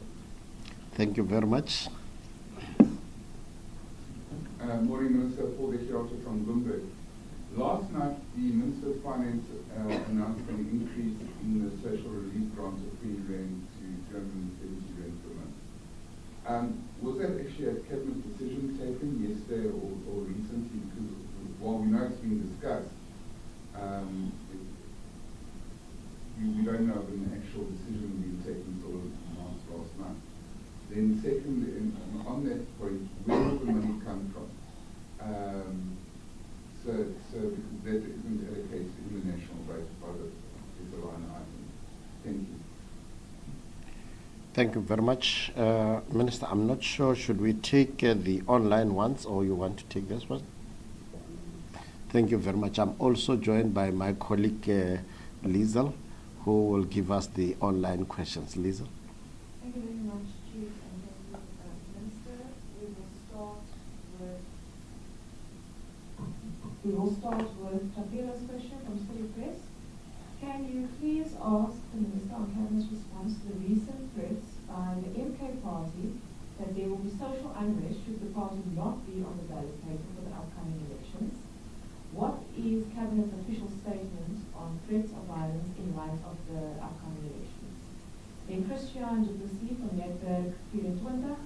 Thank you very much. Morning, Minister. Paul Dekirotto from Bloomberg. Last night, the Minister of Finance announced an increase in the social relief grant of free rent to 270 rand per month. Was that actually a cabinet decision taken yesterday or recently? Because while we know it's been discussed, we don't know of an actual decision being taken sort of announced last night. Then secondly, on that point, where will the money come from? So because that isn't allocated in the national budget by the line item. Thank you. Thank you very much. Minister, I'm not sure, should we take the online ones, or you want to take this one? Thank you very much. I'm also joined by my colleague Liesel, who will give us the online questions. Liesel. Thank you very much, Chief, and thank you, Minister. We will start with Tapila's question from City Press. Can you please ask the Minister on Cabinet's response to the recent threats by the MK Party that there will be social unrest should the party not be on the ballot paper for the upcoming elections? What is Cabinet's official statement on threats of violence in light of the upcoming elections? Then Christian Duplessis from Network 24.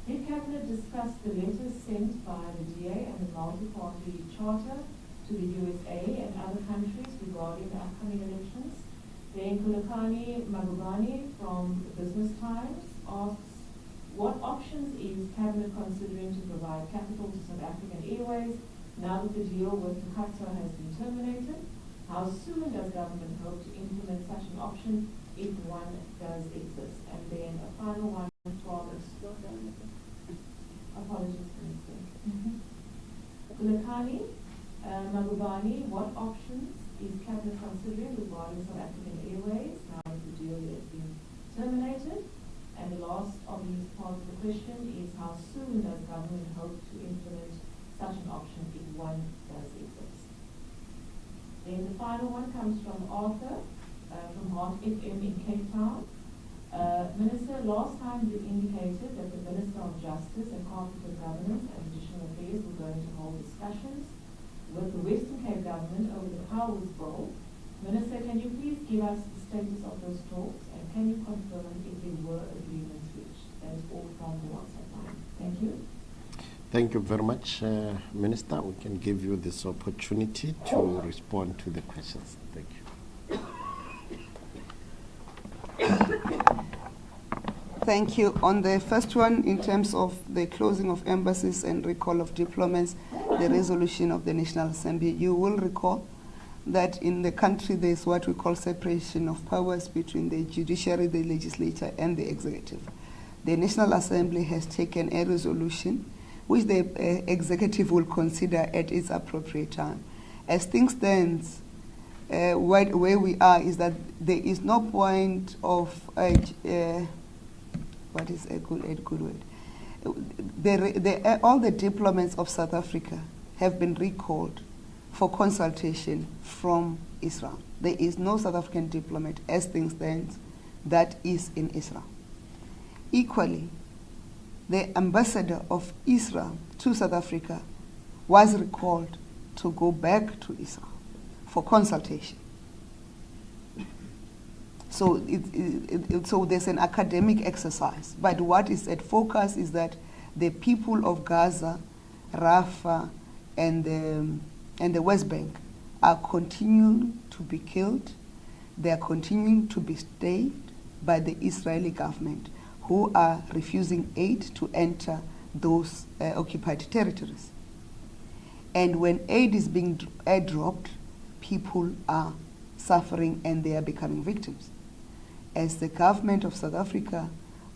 Did Cabinet discuss the letters sent by the DA and the multi-party charter to the USA and other countries regarding the upcoming upcoming elections. Then Kulakani Magubani from Business Times asks, what options is Cabinet considering to provide capital to South African Airways now that the deal with Qatar has been terminated? How soon does government hope to implement such an option if one does exist? And then a final one from apologies, Minister. Kulakani Magubani, what options is Cabinet considering regarding South African Airways now that the deal has been terminated? And the last of these parts of the question is, how soon does government hope to implement such an option if one does exist? Then the final one comes from Arthur from Heart FM in Cape Town. Minister, last time you indicated that the Minister of Justice and Competent Governance and Judicial Affairs were going to hold discussions with the Western Cape government over the Powers Bill. Minister, can you please give us the status of those talks, and can you confirm if there were agreements reached? That is all from the WhatsApp line. Thank you. Thank you very much, Minister. We can give you this opportunity to respond to the questions. Thank you. Thank you. On the first one, in terms of the closing of embassies and recall of diplomats, the resolution of the National Assembly, you will recall that in the country there is what we call separation of powers between the judiciary, the legislature, and the executive. The National Assembly has taken a resolution which the executive will consider at its appropriate time. As things stand, where we are is that there is no point of what is a good word? All the diplomats of South Africa have been recalled for consultation from Israel. There is no South African diplomat, as things stand, that is in Israel. Equally, the ambassador of Israel to South Africa was recalled to go back to Israel for consultation. So, so there's an academic exercise, but what is at focus is that the people of Gaza, Rafah, and the West Bank are continuing to be killed. They are continuing to be stayed by the Israeli government, who are refusing aid to enter those occupied territories. And when aid is being airdropped, people are suffering and they are becoming victims. As the government of South Africa,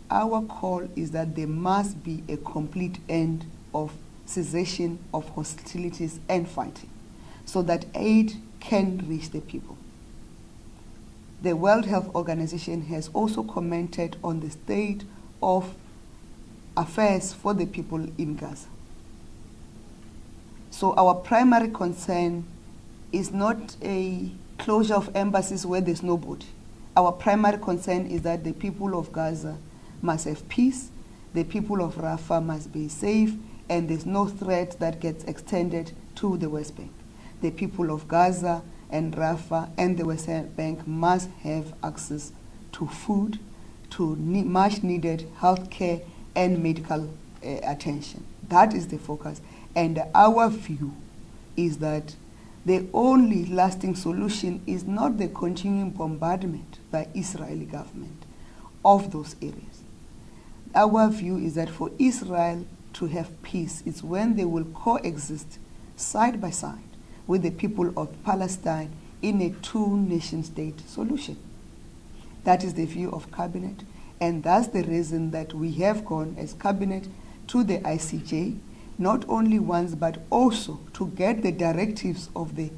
our call is that there must be a complete end of cessation of hostilities and fighting, so that aid can reach the people. The World Health Organization has also commented on the state of affairs for the people in Gaza. So our primary concern is not a closure of embassies where there's nobody. Our primary concern is that the people of Gaza must have peace, the people of Rafah must be safe, and there's no threat that gets extended to the West Bank. The people of Gaza and Rafah and the West Bank must have access to food, to much needed health care and medical attention. That is the focus. And our view is that the only lasting solution is not the continuing bombardment by Israeli government of those areas. Our view is that for Israel to have peace, it's when they will coexist side by side with the people of Palestine in a two-nation-state solution. That is the view of Cabinet, and that's the reason that we have gone as Cabinet to the ICJ, not only once but also to get the directives of the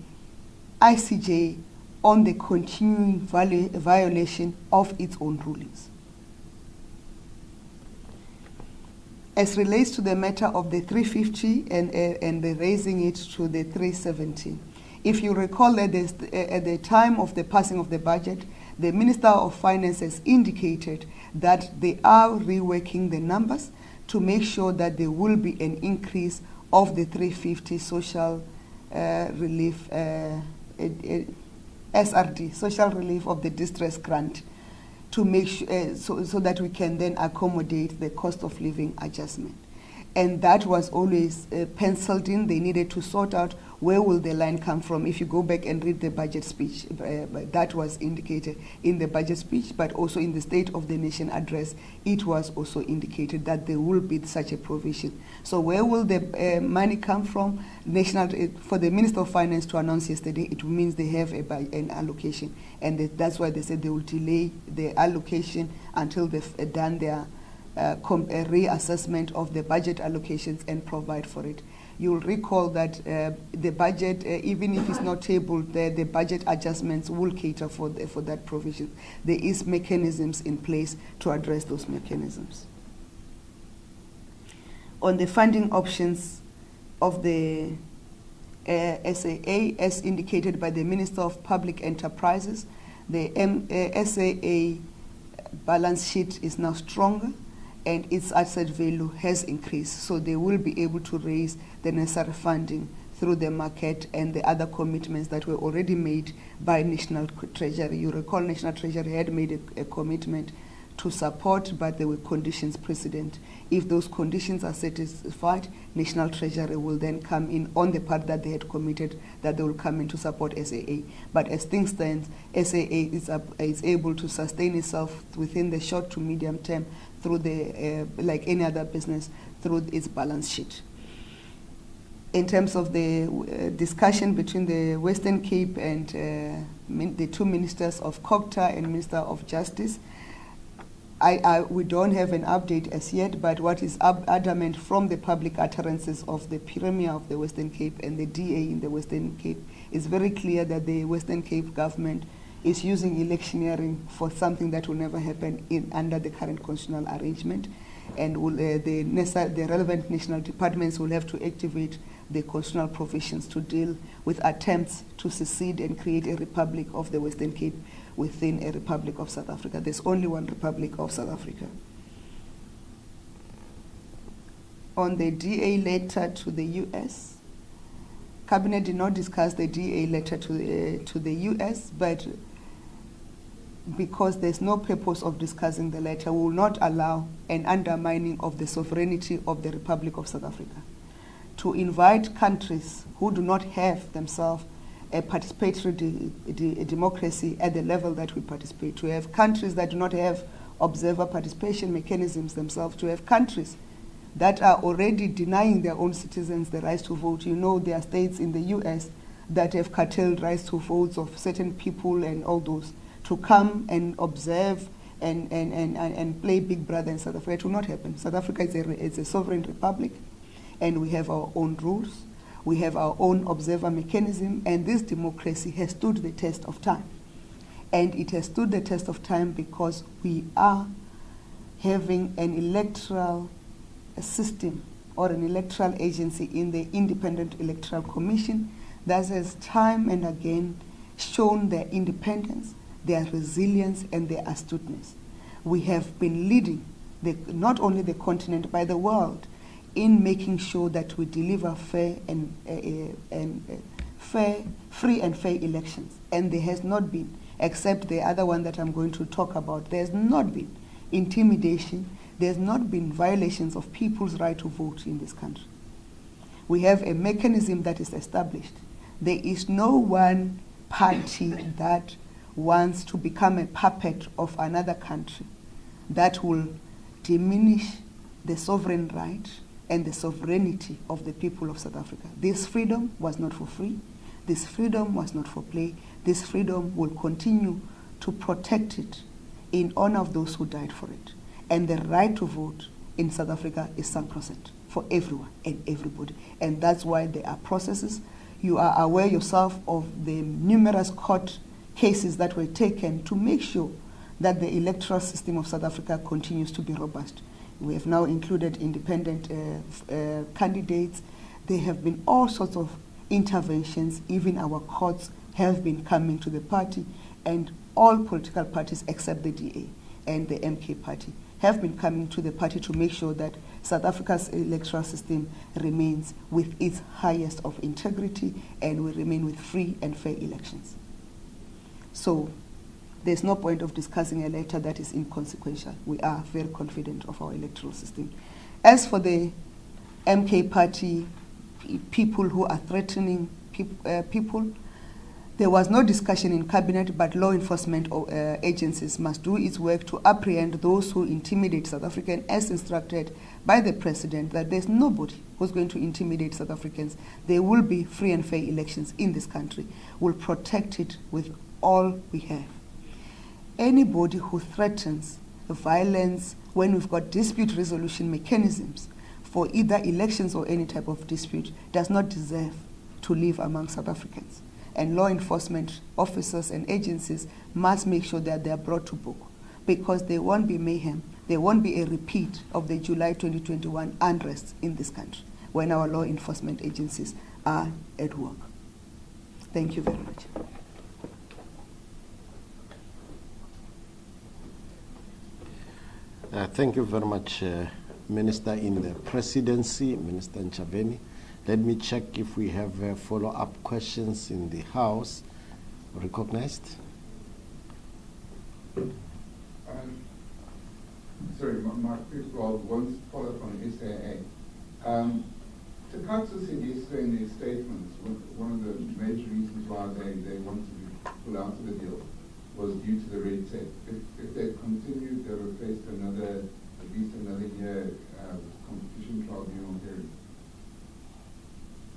ICJ on the continuing violation of its own rulings. As relates to the matter of the 350 and the raising it to the 370, if you recall that at the time of the passing of the budget, the Minister of Finance has indicated that they are reworking the numbers to make sure that there will be an increase of the 350 social relief, SRD, social relief of the distress grant, to make sure, so that we can then accommodate the cost of living adjustment. And that was always penciled in. They needed to sort out where will the line come from? If you go back and read the budget speech, that was indicated in the budget speech, but also in the State of the Nation address, it was also indicated that there will be such a provision. So where will the money come from? For the Minister of Finance to announce yesterday, it means they have an allocation, and that's why they said they will delay the allocation until they've done their reassessment of the budget allocations and provide for it. You'll recall that the budget, even if it's not tabled there, the budget adjustments will cater for that provision. There is mechanisms in place to address those mechanisms. On the funding options of the SAA, as indicated by the Minister of Public Enterprises, the SAA balance sheet is now stronger, and its asset value has increased, so they will be able to raise the necessary funding through the market and the other commitments that were already made by National Treasury. You recall National Treasury had made a commitment to support, but there were conditions precedent. If those conditions are satisfied, National Treasury will then come in on the part that they had committed, that they will come in to support SAA. But as things stand, SAA is able to sustain itself within the short to medium term through like any other business, through its balance sheet. In terms of the discussion between the Western Cape and the two ministers of COGTA and Minister of Justice, we don't have an update as yet, but what is adamant from the public utterances of the Premier of the Western Cape and the DA in the Western Cape is very clear that the Western Cape government is using electioneering for something that will never happen under the current constitutional arrangement, and the relevant national departments will have to activate the constitutional provisions to deal with attempts to secede and create a Republic of the Western Cape within a Republic of South Africa. There's only one Republic of South Africa. On the DA letter to the US, Cabinet did not discuss the DA letter to the US, but because there's no purpose of discussing the letter, we will not allow an undermining of the sovereignty of the Republic of South Africa. To invite countries who do not have themselves a participatory democracy at the level that we participate, to have countries that do not have observer participation mechanisms themselves, to have countries that are already denying their own citizens the right to vote. You know, there are states in the US that have curtailed rights to votes of certain people and all those. To come and observe and play big brother in South Africa, it will not happen. South Africa is a sovereign republic, and we have our own rules. We have our own observer mechanism, and this democracy has stood the test of time. And it has stood the test of time because we are having an electoral system or an electoral agency in the Independent Electoral Commission that has time and again shown their independence, their resilience, and their astuteness. We have been leading not only the continent, but the world in making sure that we deliver free and fair elections. And there has not been, except the other one that I'm going to talk about, there has not been intimidation, there has not been violations of people's right to vote in this country. We have a mechanism that is established. There is no one party that wants to become a puppet of another country that will diminish the sovereign right and the sovereignty of the people of South Africa. This freedom was not for free. This freedom was not for play. This freedom will continue to protect it in honor of those who died for it. And the right to vote in South Africa is sacrosanct for everyone and everybody. And that's why there are processes. You are aware yourself of the numerous court cases that were taken to make sure that the electoral system of South Africa continues to be robust. We have now included independent candidates. There have been all sorts of interventions. Even our courts have been coming to the party, and all political parties except the DA and the MK party have been coming to the party to make sure that South Africa's electoral system remains with its highest of integrity and will remain with free and fair elections. So there's no point of discussing a letter that is inconsequential. We are very confident of our electoral system. As for the MK party, people who are threatening people. There was no discussion in cabinet, but law enforcement agencies must do its work to apprehend those who intimidate South Africans as instructed by the president, that there's nobody who's going to intimidate South Africans. There will be free and fair elections in this country. We'll protect it with all we have. Anybody who threatens violence when we've got dispute resolution mechanisms for either elections or any type of dispute does not deserve to live among South Africans. And law enforcement officers and agencies must make sure that they are brought to book, because there won't be mayhem. There won't be a repeat of the July 2021 unrest in this country when our law enforcement agencies are at work. Thank you very much. Thank you very much, Minister in the Presidency, Minister Ntshavheni. Let me check if we have follow-up questions in the House. Recognized? Sorry, my first one follow-up on SAA. Takatsu said yesterday in their statements, one of the major reasons why they wanted to pull out of the deal was due to the red tape. If they continued, they would face at least another year competition tribunal hearing.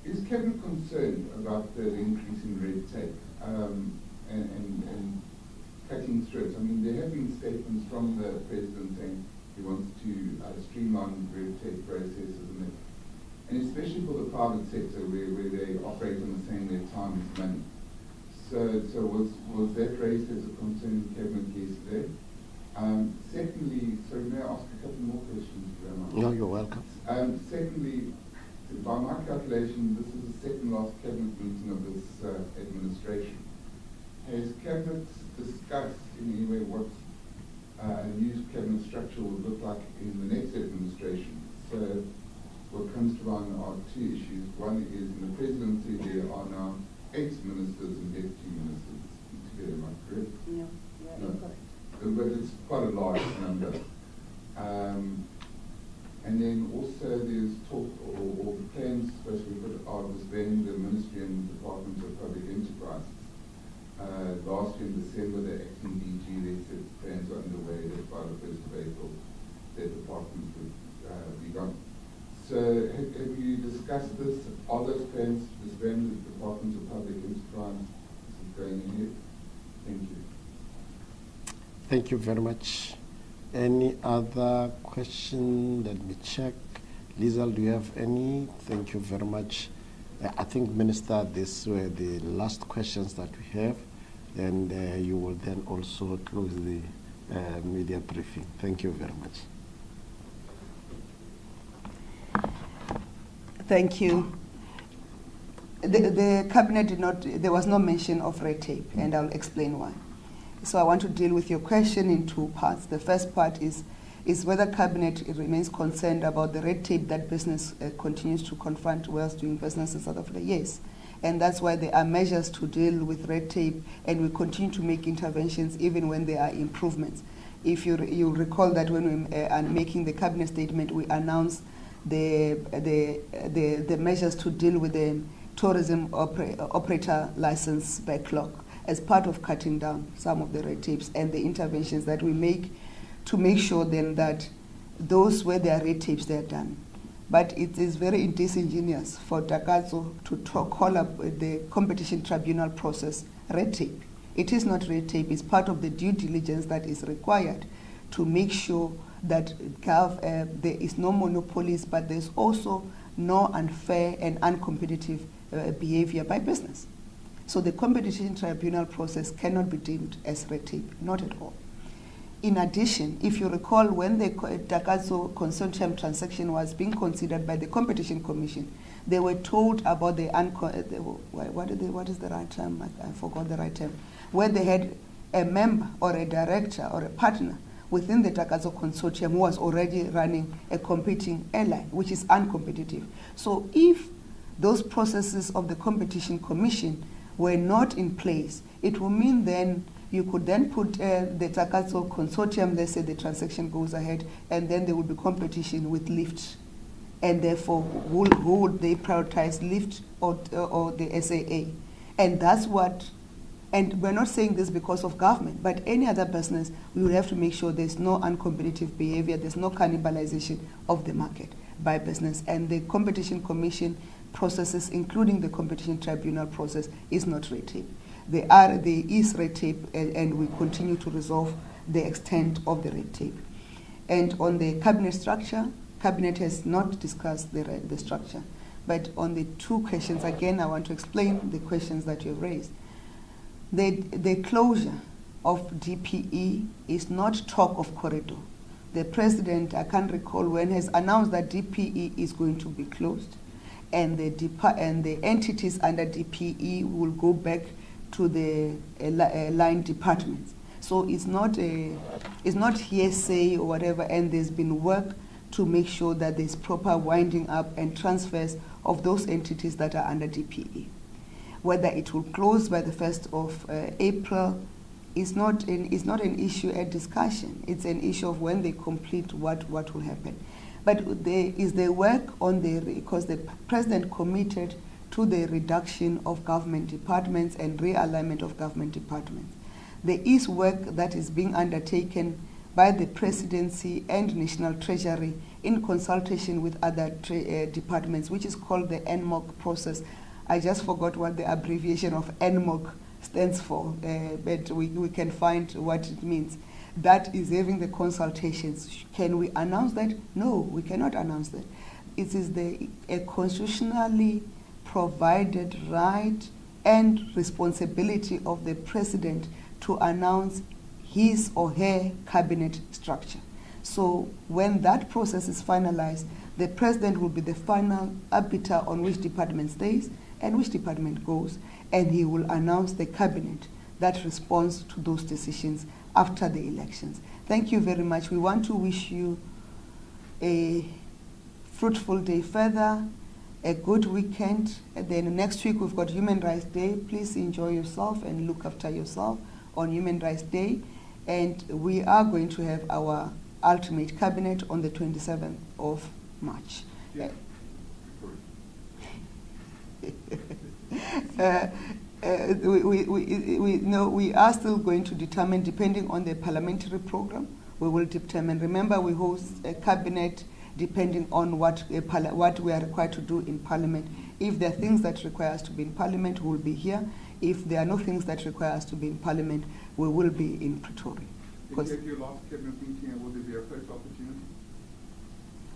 Is Cabinet concerned about the increase in red tape and cutting throats? I mean, there have been statements from the President saying he wants to streamline red tape processes, and especially for the private sector where they operate on the saying their time is money. So was that raised as a concern in Cabinet yesterday? Secondly, sorry, may I ask a couple more questions? No, you're welcome. Secondly, by my calculation, this is the second last Cabinet meeting of this administration. Has Cabinet discussed in any way what a new Cabinet structure would look like in the next administration? So what comes to mind are two issues. One is in the Presidency there are now 8 ministers and deputy ministers together, am I correct? Yeah, no. Correct. But it's quite a large number. And then also there's talk or plans supposed to be put out disbanding the Ministry and Department of Public Enterprise. Last year in December, the acting DG, they said plans are underway that by the 1st of April, that department would be gone. So have you discussed this? Are those plans to disband the Department of Public Enterprise? Is it going ahead? Thank you. Thank you very much. Any other question? Let me check. Liesl, do you have any? Thank you very much. I think, Minister, these were the last questions that we have, and you will then also close the media briefing. Thank you very much. Thank you. The Cabinet did not, there was no mention of red tape, and I'll explain why. So I want to deal with your question in 2 parts. The first part is whether Cabinet remains concerned about the red tape that business continues to confront whilst doing business in South Africa. Yes, and that's why there are measures to deal with red tape, and we continue to make interventions even when there are improvements. If you recall that when we are making the Cabinet statement, we announced the measures to deal with the tourism operator license backlog as part of cutting down some of the red tapes and the interventions that we make to make sure then that those where there are red tapes, they are done. But it is very disingenuous for Takatsu to call up the competition tribunal process red tape. It is not red tape. It's part of the due diligence that is required to make sure that there is no monopolies, but there's also no unfair and uncompetitive behavior by business. So the competition tribunal process cannot be deemed as red tape, not at all. In addition, if you recall, when the Takatsu consortium transaction was being considered by the Competition Commission, they were told about what is the right term? I forgot the right term. Where they had a member or a director or a partner within the Takatsu consortium who was already running a competing airline, which is uncompetitive. So if those processes of the Competition Commission were not in place, it will mean then you could then put the Takatsu consortium, let's say the transaction goes ahead, and then there will be competition with lift and therefore who would they prioritize, LIFT or the SAA? And that's what, and we're not saying this because of government, but any other business, we will have to make sure there's no uncompetitive behavior, there's no cannibalization of the market by business. And the Competition Commission processes, including the Competition Tribunal process, is not red tape. There is red tape, and we continue to resolve the extent of the red tape. And on the cabinet structure, cabinet has not discussed the structure. But on the two questions, again, I want to explain the questions that you've raised. The closure of DPE is not talk of corridor. The president, I can't recall when, has announced that DPE is going to be closed, and the entities under DPE will go back to the line departments. So it's not hearsay or whatever, and there's been work to make sure that there's proper winding up and transfers of those entities that are under DPE. Whether it will close by the 1st of April is not an issue at discussion. It's an issue of when they complete what will happen. But there is the work on because the president committed to the reduction of government departments and realignment of government departments. There is work that is being undertaken by the Presidency and National Treasury in consultation with other departments, which is called the NMOC process. I just forgot what the abbreviation of NMOC stands for, but we can find what it means. That is having the consultations. Can we announce that? No, we cannot announce that. It is a constitutionally provided right and responsibility of the president to announce his or her cabinet structure. So when that process is finalized, the president will be the final arbiter on which department stays and which department goes, and he will announce the cabinet that responds to those decisions after the elections. Thank you very much. We want to wish you a fruitful day further, a good weekend. And then next week we've got Human Rights Day. Please enjoy yourself and look after yourself on Human Rights Day. And we are going to have our ultimate cabinet on the 27th of March. Yeah. We are still going to determine, depending on the parliamentary program, we will determine. Remember, we host a cabinet depending on what we are required to do in parliament. If there are things that require us to be in parliament, we will be here. If there are no things that require us to be in parliament, we will be in Pretoria. If your last cabinet meeting, will there be a photo opportunity?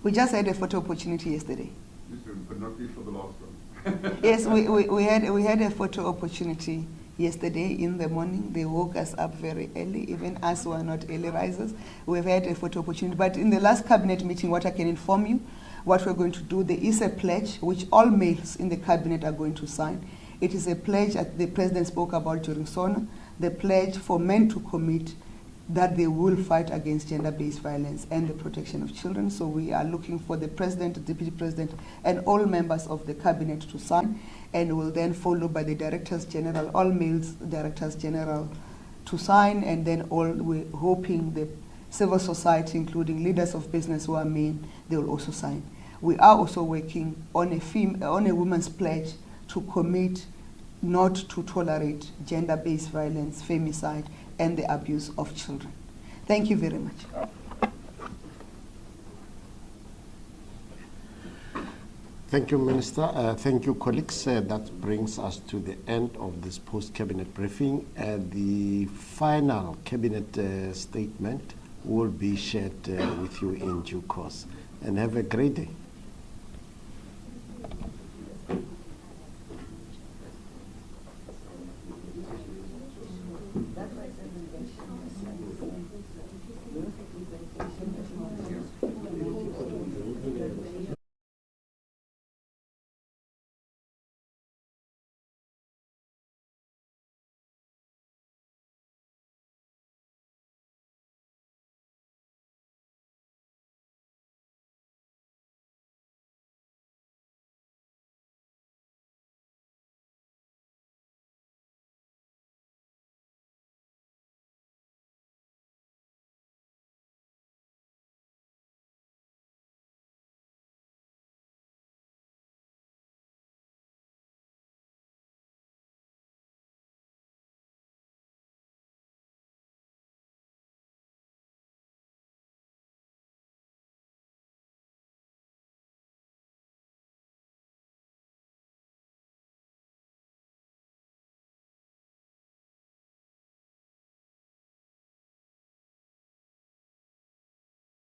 We just had a photo opportunity yesterday. But not least for the last one. Yes, we had a photo opportunity yesterday in the morning. They woke us up very early, even us who are not early risers. We've had a photo opportunity. But in the last cabinet meeting, what I can inform you, what we're going to do, there is a pledge which all males in the cabinet are going to sign. It is a pledge that the president spoke about during SONA, the pledge for men to commit that they will fight against gender-based violence and the protection of children. So we are looking for the president, the deputy president, and all members of the cabinet to sign, and will then follow by the directors general, all males directors general to sign, and then we're hoping the civil society, including leaders of business who are men, they will also sign. We are also working on a woman's pledge to commit not to tolerate gender-based violence, femicide, and the abuse of children. Thank you very much. Thank you, Minister. Thank you, colleagues. That brings us to the end of this post-cabinet briefing. The final cabinet statement will be shared with you in due course. And have a great day. That was